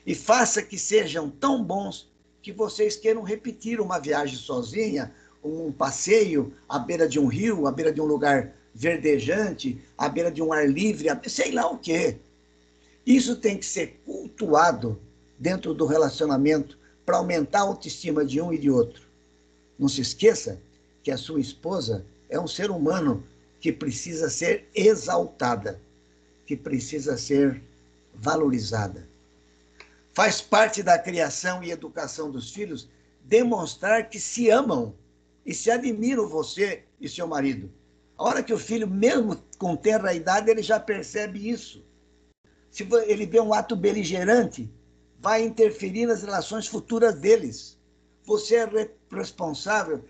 B: E faça que sejam tão bons que vocês queiram repetir uma viagem sozinha, um passeio à beira de um rio, à beira de um lugar verdejante, à beira de um ar livre, sei lá o quê. Isso tem que ser cultuado dentro do relacionamento para aumentar a autoestima de um e de outro. Não se esqueça que a sua esposa é um ser humano que precisa ser exaltada, que precisa ser valorizada. Faz parte da criação e educação dos filhos demonstrar que se amam e se admiram você e seu marido. A hora que o filho, mesmo com tenra idade, ele já percebe isso. Se ele vê um ato beligerante, vai interferir nas relações futuras deles. Você é responsável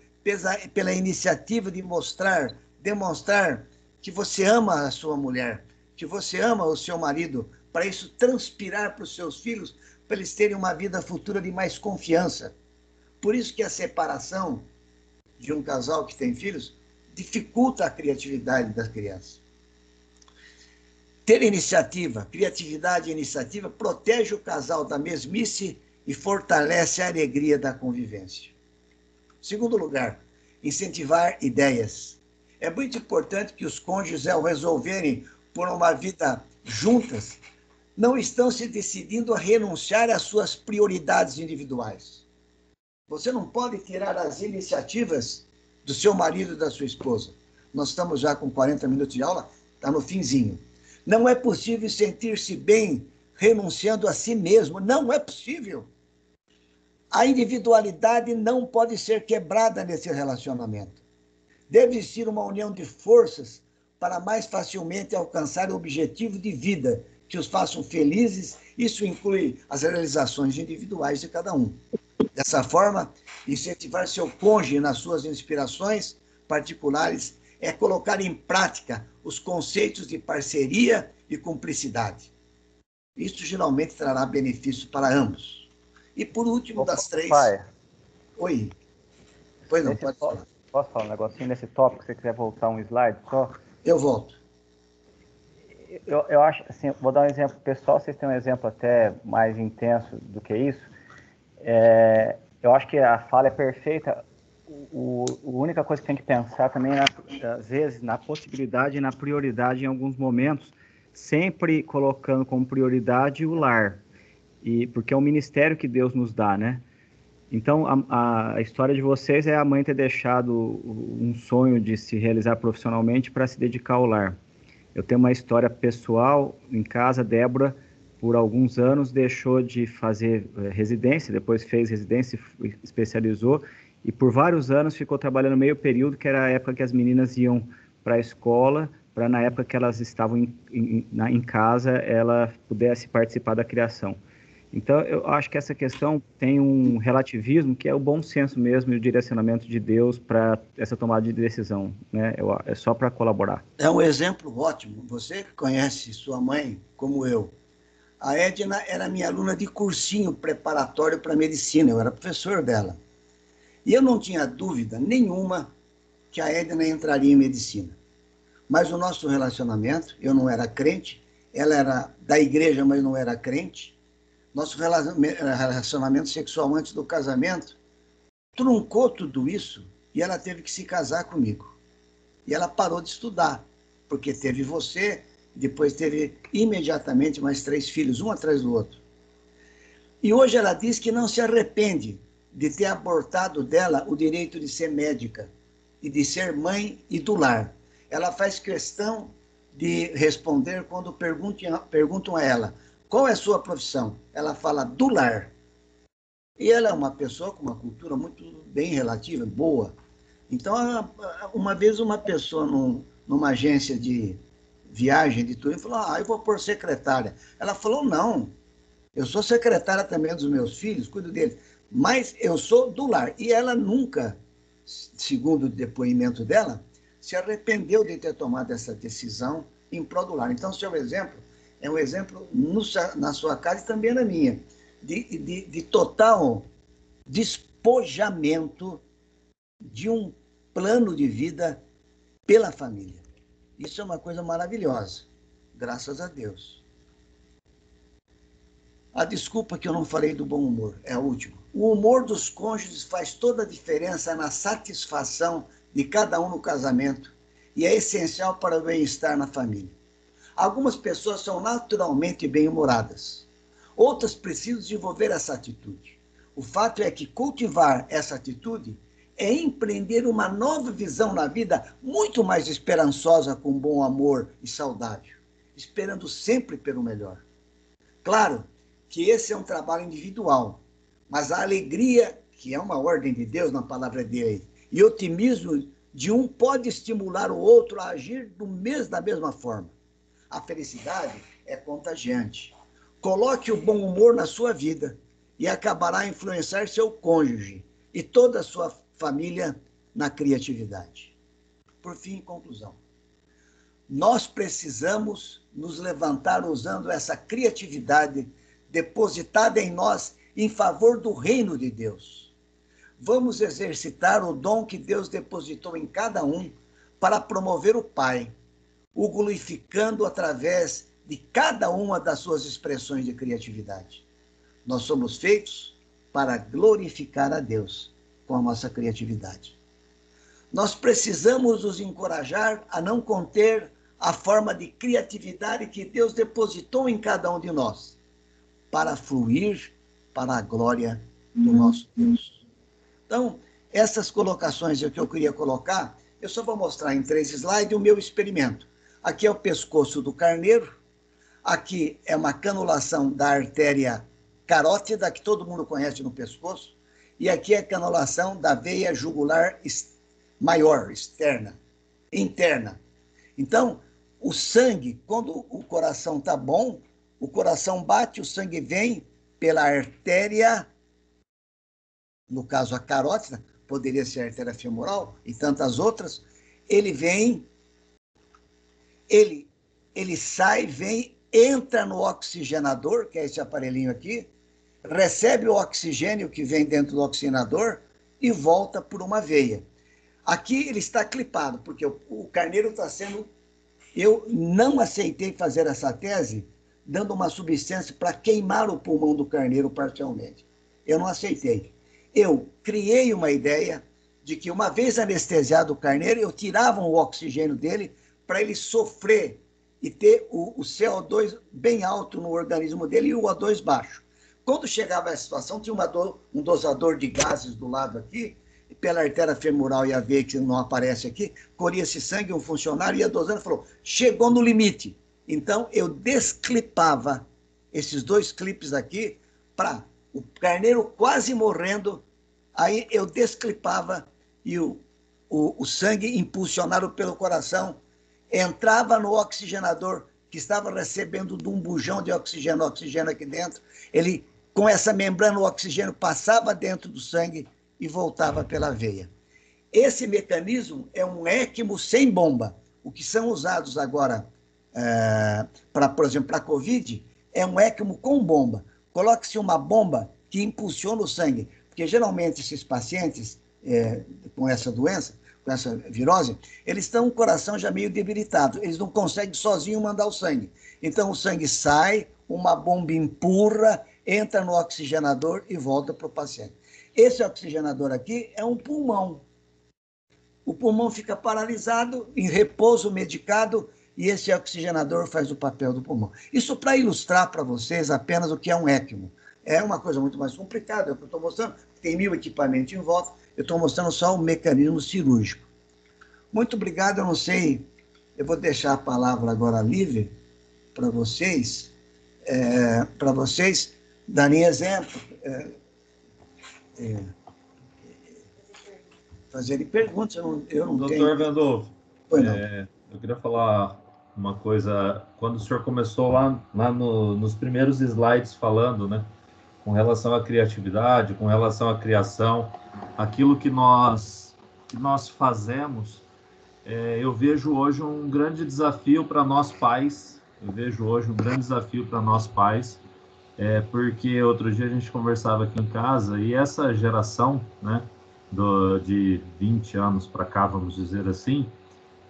B: pela iniciativa de demonstrar que você ama a sua mulher, que você ama o seu marido, para isso transpirar para os seus filhos, para eles terem uma vida futura de mais confiança. Por isso que a separação de um casal que tem filhos dificulta a criatividade das crianças. Ter iniciativa, criatividade e iniciativa protege o casal da mesmice e fortalece a alegria da convivência. Segundo lugar, incentivar ideias. É muito importante que os cônjuges, ao resolverem por uma vida juntas, não estão se decidindo a renunciar às suas prioridades individuais. Você não pode tirar as iniciativas do seu marido e da sua esposa. Nós estamos já com 40 minutos de aula, está no finzinho. Não é possível sentir-se bem renunciando a si mesmo. Não é possível. A individualidade não pode ser quebrada nesse relacionamento. Deve existir uma união de forças para mais facilmente alcançar o objetivo de vida que os façam felizes. Isso inclui as realizações individuais de cada um. Dessa forma, incentivar seu cônjuge nas suas inspirações particulares é colocar em prática os conceitos de parceria e cumplicidade. Isso geralmente trará benefício para ambos. E por último, das três...
D: Pai,
B: oi. Pois não, pode falar.
D: Posso falar um negocinho nesse tópico, se você quiser voltar um slide só?
B: Eu volto.
D: Eu acho, assim, vou dar um exemplo pessoal, vocês têm um exemplo até mais intenso do que isso. Eu acho que a fala é perfeita. A única coisa que tem que pensar também, às vezes, na possibilidade e na prioridade em alguns momentos, sempre colocando como prioridade o lar, porque é um ministério que Deus nos dá, né? Então, a história de vocês é a mãe ter deixado um sonho de se realizar profissionalmente para se dedicar ao lar. Eu tenho uma história pessoal em casa. Débora, por alguns anos, deixou de fazer residência, depois fez residência e especializou, e por vários anos ficou trabalhando meio período, que era a época que as meninas iam para a escola, para na época que elas estavam em casa, ela pudesse participar da criação. Então, eu acho que essa questão tem um relativismo que é o bom senso mesmo e o direcionamento de Deus para essa tomada de decisão, né? É só para colaborar.
B: É um exemplo ótimo. Você conhece sua mãe como eu. A Edna era minha aluna de cursinho preparatório para medicina, eu era professor dela. E eu não tinha dúvida nenhuma que a Edna entraria em medicina. Mas o nosso relacionamento, eu não era crente, ela era da igreja, mas não era crente. Nosso relacionamento sexual antes do casamento truncou tudo isso e ela teve que se casar comigo. E ela parou de estudar, porque teve você, depois teve imediatamente mais 3 filhos, um atrás do outro. E hoje ela diz que não se arrepende de ter abortado dela o direito de ser médica e de ser mãe e do lar. Ela faz questão de responder quando perguntam a ela: qual é a sua profissão? Ela fala do lar. E ela é uma pessoa com uma cultura muito bem relativa, boa. Então, uma vez uma pessoa numa agência de viagem de turismo falou: eu vou pôr secretária. Ela falou: não, eu sou secretária também dos meus filhos, cuido deles, mas eu sou do lar. E ela nunca, segundo o depoimento dela, se arrependeu de ter tomado essa decisão em prol do lar. Então, seu exemplo é um exemplo na sua casa e também na minha, de total despojamento de um plano de vida pela família. Isso é uma coisa maravilhosa, graças a Deus. A desculpa que eu não falei do bom humor é a última. O humor dos cônjuges faz toda a diferença na satisfação de cada um no casamento e é essencial para o bem-estar na família. Algumas pessoas são naturalmente bem-humoradas. Outras precisam desenvolver essa atitude. O fato é que cultivar essa atitude é empreender uma nova visão na vida muito mais esperançosa, com bom amor e saudável, esperando sempre pelo melhor. Claro que esse é um trabalho individual, mas a alegria, que é uma ordem de Deus na palavra dele, e o otimismo de um pode estimular o outro a agir da mesma forma. A felicidade é contagiante. Coloque o bom humor na sua vida e acabará a influenciar seu cônjuge e toda a sua família na criatividade. Por fim, em conclusão, nós precisamos nos levantar usando essa criatividade depositada em nós em favor do reino de Deus. Vamos exercitar o dom que Deus depositou em cada um para promover o Pai, o glorificando através de cada uma das suas expressões de criatividade. Nós somos feitos para glorificar a Deus com a nossa criatividade. Nós precisamos nos encorajar a não conter a forma de criatividade que Deus depositou em cada um de nós, para fluir para a glória do nosso Deus. Então, essas colocações que eu queria colocar, eu só vou mostrar em 3 slides o meu experimento. Aqui é o pescoço do carneiro, aqui é uma canulação da artéria carótida, que todo mundo conhece no pescoço, e aqui é a canulação da veia jugular maior, interna. Então, o sangue, quando o coração está bom, o coração bate, o sangue vem pela artéria, no caso a carótida, poderia ser a artéria femoral e tantas outras, ele vem, ele sai, vem, entra no oxigenador, que é esse aparelhinho aqui, recebe o oxigênio que vem dentro do oxigenador e volta por uma veia. Aqui ele está clipado, porque o carneiro está sendo... Eu não aceitei fazer essa tese dando uma substância para queimar o pulmão do carneiro parcialmente. Eu não aceitei. Eu criei uma ideia de que, uma vez anestesiado o carneiro, eu tirava o oxigênio dele para ele sofrer e ter o CO2 bem alto no organismo dele e o O2 baixo. Quando chegava essa situação, tinha um dosador de gases do lado aqui, pela artéria femoral e a veia que não aparece aqui, corria esse sangue, um funcionário ia dosando e falou, chegou no limite. Então, eu desclipava esses 2 clipes aqui para o carneiro quase morrendo, aí eu desclipava e o sangue impulsionado pelo coração entrava no oxigenador que estava recebendo de um bujão de oxigênio aqui dentro, ele, com essa membrana, o oxigênio passava dentro do sangue e voltava pela veia. Esse mecanismo é um ECMO sem bomba. O que são usados agora, por exemplo, para a COVID, é um ECMO com bomba. Coloque-se uma bomba que impulsiona o sangue, porque geralmente esses pacientes com essa doença, com essa virose, eles estão com o coração já meio debilitado, eles não conseguem sozinho mandar o sangue. Então o sangue sai, uma bomba empurra, entra no oxigenador e volta para o paciente. Esse oxigenador aqui é um pulmão. O pulmão fica paralisado, em repouso medicado, e esse oxigenador faz o papel do pulmão. Isso para ilustrar para vocês apenas o que é um ECMO. É uma coisa muito mais complicada, é o que eu estou mostrando. Tem 1000 equipamentos em volta, eu estou mostrando só o mecanismo cirúrgico. Muito obrigado, eu não sei, eu vou deixar a palavra agora livre para vocês darem exemplo, fazerem perguntas, eu não tenho...
A: Doutor Gandolfo, eu queria falar uma coisa, quando o senhor começou lá nos primeiros slides falando, né, com relação à criatividade, com relação à criação, aquilo que nós fazemos, eu vejo hoje um grande desafio para nós pais, porque outro dia a gente conversava aqui em casa, e essa geração, né, de 20 anos para cá, vamos dizer assim,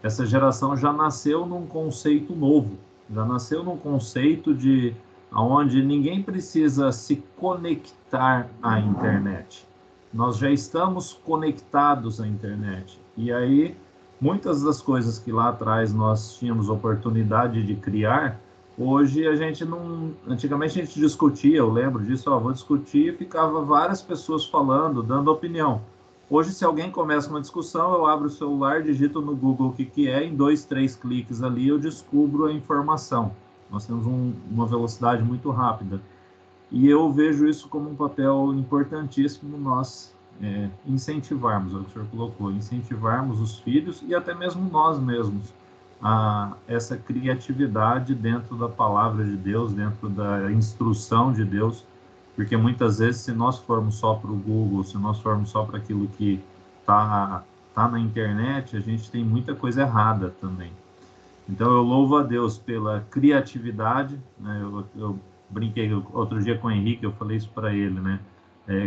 A: essa geração já nasceu num conceito novo, já nasceu num conceito de onde ninguém precisa se conectar à internet. Nós já estamos conectados à internet. E aí, muitas das coisas que lá atrás nós tínhamos oportunidade de criar, hoje a gente não... Antigamente a gente discutia, eu lembro disso, vou discutir, e ficava várias pessoas falando, dando opinião. Hoje, se alguém começa uma discussão, eu abro o celular, digito no Google o que é, em 2, 3 cliques ali eu descubro a informação. Nós temos uma velocidade muito rápida. E eu vejo isso como um papel importantíssimo nós incentivarmos, é o que o senhor colocou, incentivarmos os filhos e até mesmo nós mesmos a essa criatividade dentro da palavra de Deus, dentro da instrução de Deus, porque muitas vezes, se nós formos só para o Google, se nós formos só para aquilo que tá na internet, a gente tem muita coisa errada também. Então, eu louvo a Deus pela criatividade, né? Eu brinquei outro dia com o Henrique, eu falei isso para ele, né?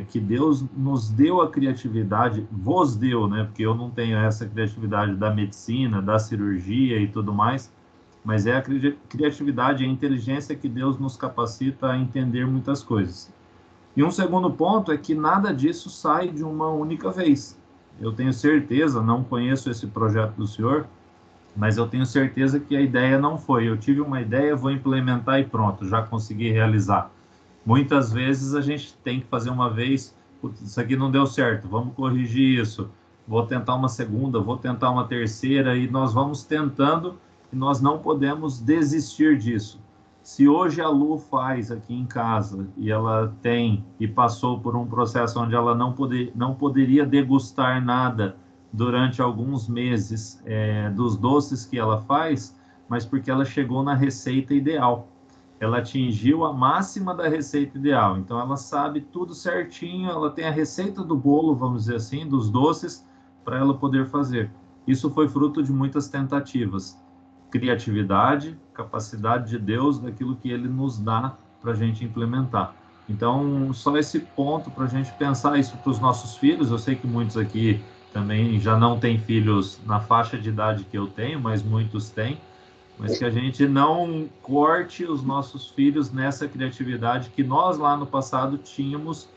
A: Que Deus nos deu a criatividade, vos deu, né? Porque eu não tenho essa criatividade da medicina, da cirurgia e tudo mais, mas é a criatividade, a inteligência que Deus nos capacita a entender muitas coisas. E um segundo ponto é que nada disso sai de uma única vez. Eu tenho certeza, não conheço esse projeto do senhor, mas eu tenho certeza que a ideia não foi, eu tive uma ideia, vou implementar e pronto, já consegui realizar. Muitas vezes a gente tem que fazer uma vez, isso aqui não deu certo, vamos corrigir isso, vou tentar uma segunda, vou tentar uma terceira, e nós vamos tentando, e nós não podemos desistir disso. Se hoje a Lu faz aqui em casa, e ela tem, e passou por um processo onde ela não poderia degustar nada durante alguns meses dos doces que ela faz, mas porque ela chegou na receita ideal. Ela atingiu a máxima da receita ideal. Então, ela sabe tudo certinho, ela tem a receita do bolo, vamos dizer assim, dos doces, para ela poder fazer. Isso foi fruto de muitas tentativas. Criatividade, capacidade de Deus, daquilo que Ele nos dá para a gente implementar. Então, só esse ponto para a gente pensar isso para os nossos filhos. Eu sei que muitos aqui também já não têm filhos na faixa de idade que eu tenho, mas muitos têm. Mas que a gente não corte os nossos filhos nessa criatividade que nós lá no passado tínhamos,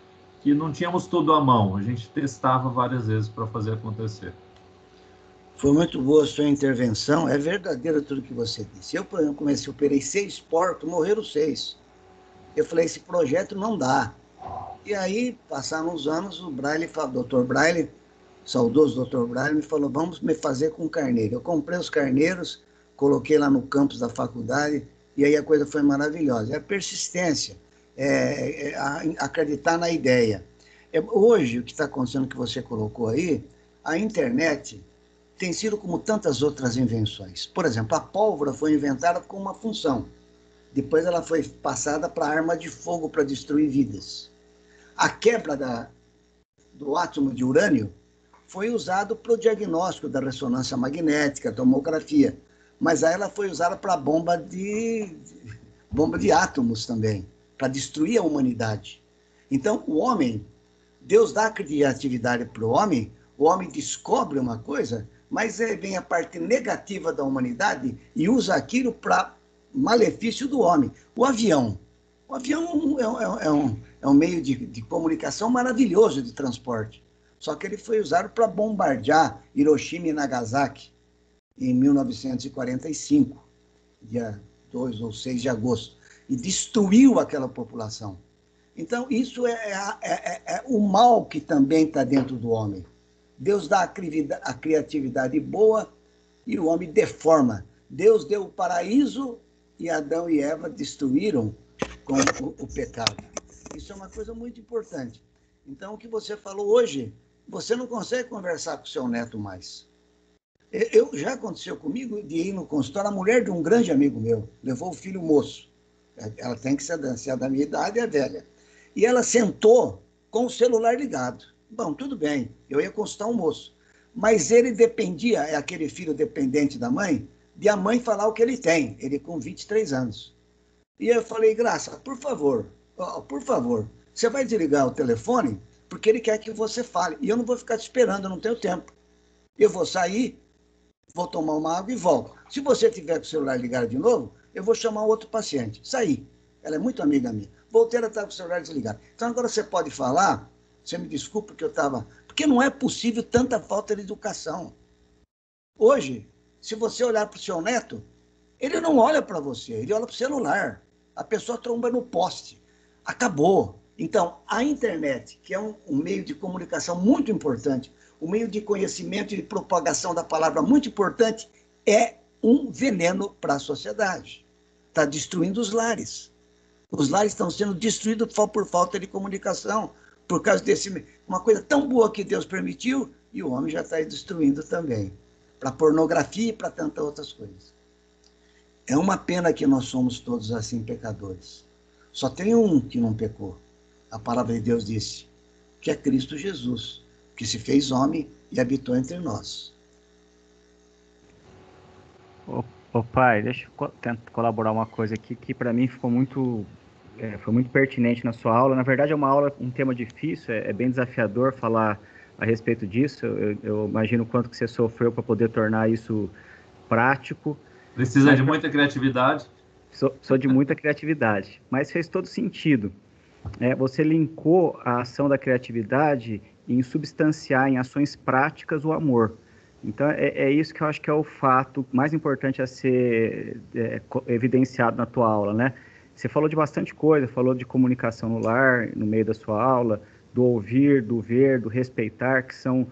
A: que não tínhamos tudo à mão. A gente testava várias vezes para fazer acontecer.
B: Foi muito boa a sua intervenção, é verdadeiro tudo que você disse. Eu, por exemplo, operei 6 porcos, morreram 6. Eu falei, esse projeto não dá. E aí, passaram uns anos, o Dr. Braille, saudoso Dr. Braille, me falou, vamos me fazer com carneiro. Eu comprei os carneiros, coloquei lá no campus da faculdade, e aí a coisa foi maravilhosa. É a persistência, acreditar na ideia. Hoje, o que está acontecendo que você colocou aí, a internet tem sido como tantas outras invenções. Por exemplo, a pólvora foi inventada com uma função. Depois ela foi passada para arma de fogo para destruir vidas. A quebra do átomo de urânio foi usado para o diagnóstico da ressonância magnética, tomografia. Mas aí ela foi usada para bomba de átomos também, para destruir a humanidade. Então, o homem, Deus dá criatividade para o homem descobre uma coisa, mas vem a parte negativa da humanidade e usa aquilo para malefício do homem. O avião é um meio de comunicação maravilhoso de transporte, só que ele foi usado para bombardear Hiroshima e Nagasaki em 1945, dia 2 ou 6 de agosto, e destruiu aquela população. Então, isso é o mal que também está dentro do homem. Deus dá a criatividade boa e o homem deforma. Deus deu o paraíso e Adão e Eva destruíram com o pecado. Isso é uma coisa muito importante. Então, o que você falou hoje, você não consegue conversar com o seu neto mais. Já aconteceu comigo de ir no consultório, a mulher de um grande amigo meu levou o filho moço. Ela tem que ser da minha idade, é velha. E ela sentou com o celular ligado. Bom, tudo bem, eu ia consultar um moço. Mas ele dependia, é aquele filho dependente da mãe, de a mãe falar o que ele tem. Ele com 23 anos. E eu falei, Graça, por favor, você vai desligar o telefone porque ele quer que você fale. E eu não vou ficar te esperando, eu não tenho tempo. Eu vou sair, vou tomar uma água e volto. Se você tiver com o celular ligado de novo, eu vou chamar outro paciente. Saí. Ela é muito amiga minha. Voltei, ela estava com o celular desligado. Então agora você pode falar, você me desculpa que eu estava... Porque não é possível tanta falta de educação. Hoje, se você olhar para o seu neto, ele não olha para você, ele olha para o celular. A pessoa tromba no poste. Acabou. Então, a internet, que é um meio de comunicação muito importante, um meio de conhecimento e de propagação da palavra muito importante, é um veneno para a sociedade. Está destruindo os lares. Os lares estão sendo destruídos por falta de comunicação, por causa desse... Uma coisa tão boa que Deus permitiu, e o homem já está destruindo também. Para pornografia e para tantas outras coisas. É uma pena que nós somos todos assim pecadores. Só tem um que não pecou. A palavra de Deus disse, que é Cristo Jesus, que se fez homem e habitou entre nós.
D: Ô pai, deixa eu tentar colaborar uma coisa aqui que para mim ficou foi muito pertinente na sua aula. Na verdade é uma aula, um tema difícil, é bem desafiador falar a respeito disso. Eu imagino o quanto que você sofreu para poder tornar isso prático.
A: Precisa de muita criatividade.
D: Sou de muita criatividade, mas fez todo sentido. Você linkou a ação da criatividade em substanciar em ações práticas o amor. Então, é isso que eu acho que é o fato mais importante a ser evidenciado na tua aula, né? Você falou de bastante coisa, falou de comunicação no lar, no meio da sua aula, do ouvir, do ver, do respeitar, que são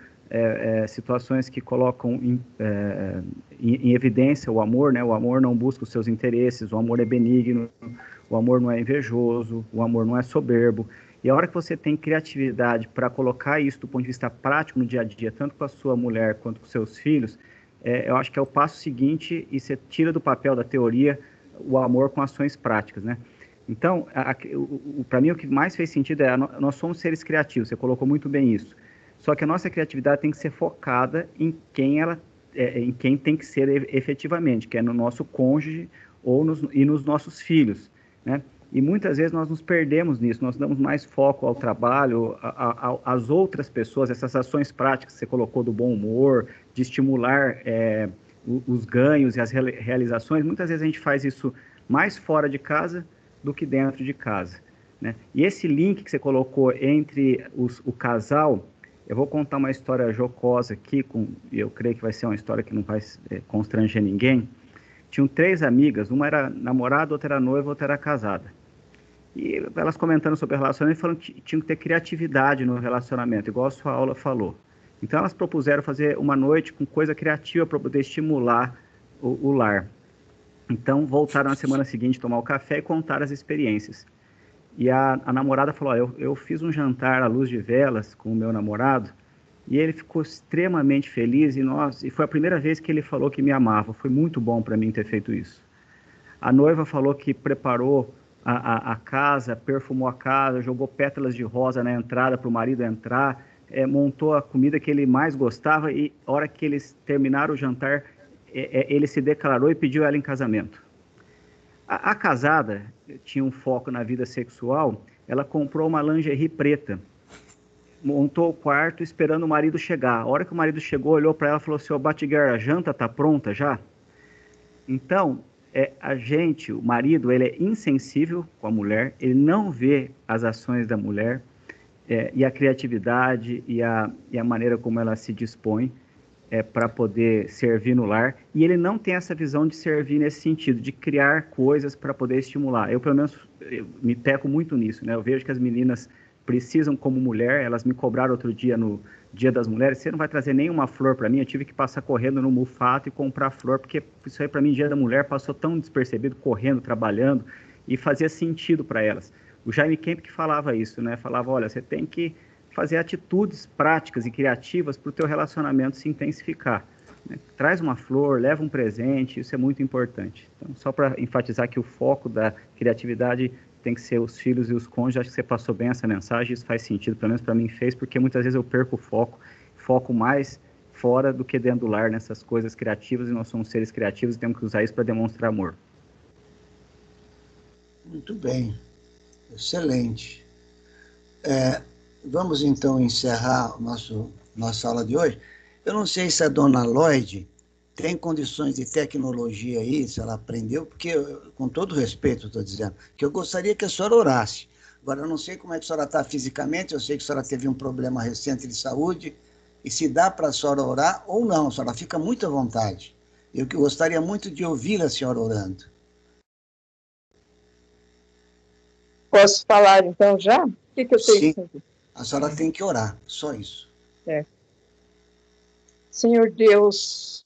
D: situações que colocam em evidência o amor, né? O amor não busca os seus interesses, o amor é benigno, o amor não é invejoso, o amor não é soberbo. E a hora que você tem criatividade para colocar isso do ponto de vista prático no dia a dia, tanto com a sua mulher quanto com seus filhos, eu acho que é o passo seguinte e você tira do papel da teoria o amor com ações práticas, né? Então, para mim, o que mais fez sentido nós somos seres criativos, você colocou muito bem isso. Só que a nossa criatividade tem que ser focada em quem tem que ser efetivamente, que é no nosso cônjuge e nos nossos filhos, né? E muitas vezes nós nos perdemos nisso, nós damos mais foco ao trabalho, às outras pessoas, essas ações práticas que você colocou do bom humor, de estimular os ganhos e as realizações. Muitas vezes a gente faz isso mais fora de casa do que dentro de casa, né? E esse link que você colocou entre o casal, eu vou contar uma história jocosa aqui, e eu creio que vai ser uma história que não vai constranger ninguém. Tinham 3 amigas, uma era namorada, outra era noiva, outra era casada. E elas comentando sobre relacionamento, falando que tinham que ter criatividade no relacionamento, igual a sua aula falou. Então elas propuseram fazer uma noite com coisa criativa para poder estimular o lar. Então voltaram na semana seguinte tomar o café e contar as experiências. E a namorada falou, eu fiz um jantar à luz de velas com o meu namorado, e ele ficou extremamente feliz, e foi a primeira vez que ele falou que me amava. Foi muito bom para mim ter feito isso. A noiva falou que preparou a casa, perfumou a casa, jogou pétalas de rosa na entrada para o marido entrar, montou a comida que ele mais gostava, e na hora que eles terminaram o jantar, ele se declarou e pediu ela em casamento. A casada tinha um foco na vida sexual, ela comprou uma lingerie preta, montou o quarto esperando o marido chegar. A hora que o marido chegou, olhou para ela e falou assim, Batiguer, a janta está pronta já? Então, o marido, ele é insensível com a mulher, ele não vê as ações da mulher, e a criatividade e a maneira como ela se dispõe para poder servir no lar, e ele não tem essa visão de servir nesse sentido, de criar coisas para poder estimular. Eu, pelo menos, me peco muito nisso, né? Eu vejo que as meninas precisam como mulher, elas me cobraram outro dia no Dia das Mulheres, você não vai trazer nenhuma flor para mim, eu tive que passar correndo no Mufato e comprar flor, porque isso aí para mim, Dia da Mulher, passou tão despercebido, correndo, trabalhando, e fazia sentido para elas. O Jaime Kemp que falava isso, né? Falava, olha, você tem que fazer atitudes práticas e criativas para o teu relacionamento se intensificar, né? Traz uma flor, leva um presente, isso é muito importante. Então, só para enfatizar que o foco da criatividade tem que ser os filhos e os cônjuges. Acho que você passou bem essa mensagem, isso faz sentido, pelo menos para mim fez, porque muitas vezes eu perco o foco mais fora do que dentro do lar, nessas coisas criativas, e nós somos seres criativos e temos que usar isso para demonstrar amor.
B: Muito bem, excelente. Vamos então encerrar nossa aula de hoje. Eu não sei se a dona Lloyd tem condições de tecnologia aí, se ela aprendeu, porque, com todo respeito, estou dizendo, que eu gostaria que a senhora orasse. Agora, eu não sei como é que a senhora está fisicamente, eu sei que a senhora teve um problema recente de saúde, e se dá para a senhora orar ou não, a senhora fica muito à vontade. Eu gostaria muito de ouvir a senhora orando.
E: Posso falar, então, já? O que eu tenho que fazer?
B: A senhora tem que orar, só isso.
E: Senhor Deus,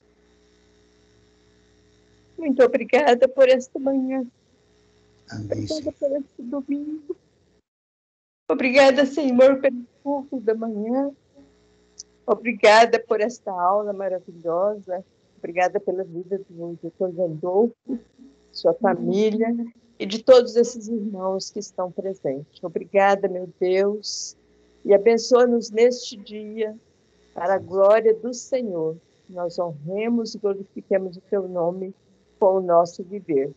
E: muito obrigada por esta manhã.
B: Amém,
E: obrigada por este domingo. Obrigada, Senhor, pelo culto da manhã. Obrigada por esta aula maravilhosa. Obrigada pela vida do Dr. Gandolfo, sua família e de todos esses irmãos que estão presentes. Obrigada, meu Deus, e abençoa-nos neste dia, para a glória do Senhor. Nós honremos e glorifiquemos o teu nome com o nosso viver.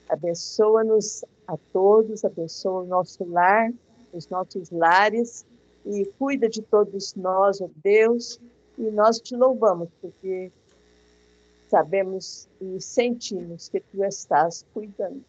E: Abençoa-nos a todos, abençoa o nosso lar, os nossos lares, e cuida de todos nós, ó Deus, e nós te louvamos, porque sabemos e sentimos que Tu estás cuidando.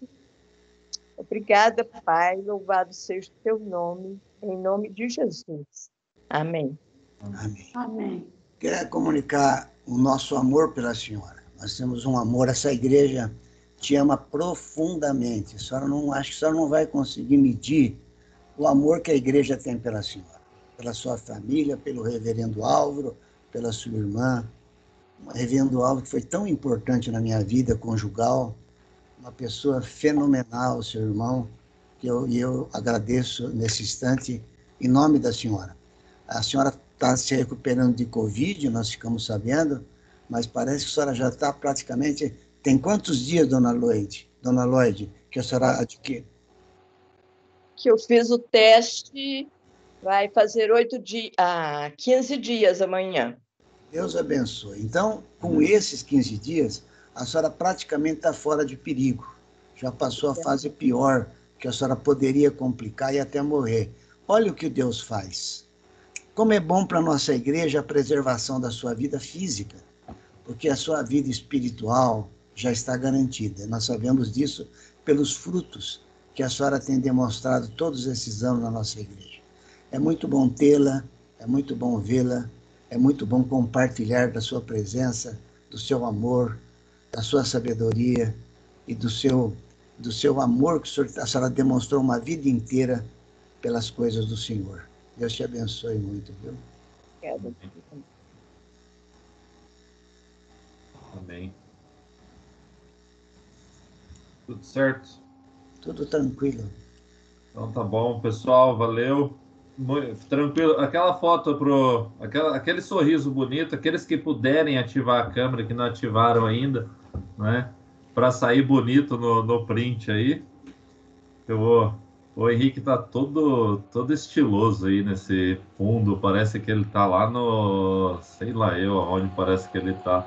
E: Obrigada, Pai, louvado seja o Teu nome, em nome de Jesus. Amém.
B: Amém.
F: Amém.
B: Quero comunicar o nosso amor pela senhora. Nós temos um amor, essa igreja te ama profundamente. A senhora não, acho que a senhora não vai conseguir medir o amor que a igreja tem pela senhora, pela sua família, pelo reverendo Álvaro, pela sua irmã. O reverendo Álvaro que foi tão importante na minha vida conjugal, uma pessoa fenomenal, seu irmão, que eu agradeço nesse instante, em nome da senhora. A senhora está se recuperando de Covid, nós ficamos sabendo, mas parece que a senhora já está praticamente... Tem quantos dias, dona Lloyd, que a senhora adquire?
E: Que eu fiz o teste, vai fazer 15 dias amanhã.
B: Deus abençoe. Então, com esses 15 dias, a senhora praticamente está fora de perigo. Já passou a fase pior, que a senhora poderia complicar e até morrer. Olha o que Deus faz. Como é bom para a nossa igreja a preservação da sua vida física, porque a sua vida espiritual já está garantida. Nós sabemos disso pelos frutos que a senhora tem demonstrado todos esses anos na nossa igreja. É muito bom tê-la, é muito bom vê-la, é muito bom compartilhar da sua presença, do seu amor, da sua sabedoria e do seu amor que a senhora demonstrou uma vida inteira pelas coisas do Senhor. Deus te abençoe muito, viu?
A: Amém. Tudo certo?
B: Tudo tranquilo.
A: Então tá bom, pessoal, valeu. Tranquilo. Aquela foto aquele sorriso bonito, aqueles que puderem ativar a câmera, que não ativaram ainda, né? Para sair bonito no print aí. O Henrique tá todo estiloso aí nesse fundo. Parece que ele tá lá no, sei lá eu, onde parece que ele tá.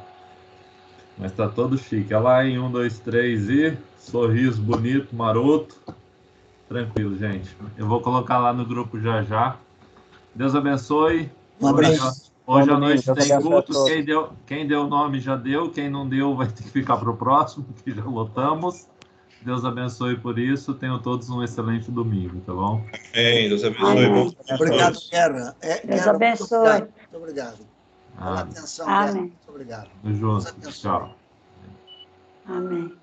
A: Mas tá todo chique. Olha lá em 1, 2, 3 e sorriso bonito, maroto. Tranquilo, gente. Eu vou colocar lá no grupo já já. Deus abençoe.
B: Um abraço.
A: Hoje à noite
D: Deus
A: tem
D: abençoe a
A: culto.
D: todos.
A: Quem deu nome já deu. Quem não deu vai ter que ficar para o próximo, que já lotamos. Deus abençoe por isso. Tenham todos um excelente domingo, tá bom?
G: Amém. Deus abençoe.
F: Amém.
B: Obrigado, Guerra.
F: Deus abençoe.
B: Muito obrigado. Pela atenção,
F: Amém.
B: Guerra. Muito obrigado.
A: Juntos.
B: Deus abençoe.
A: Tchau.
F: Amém.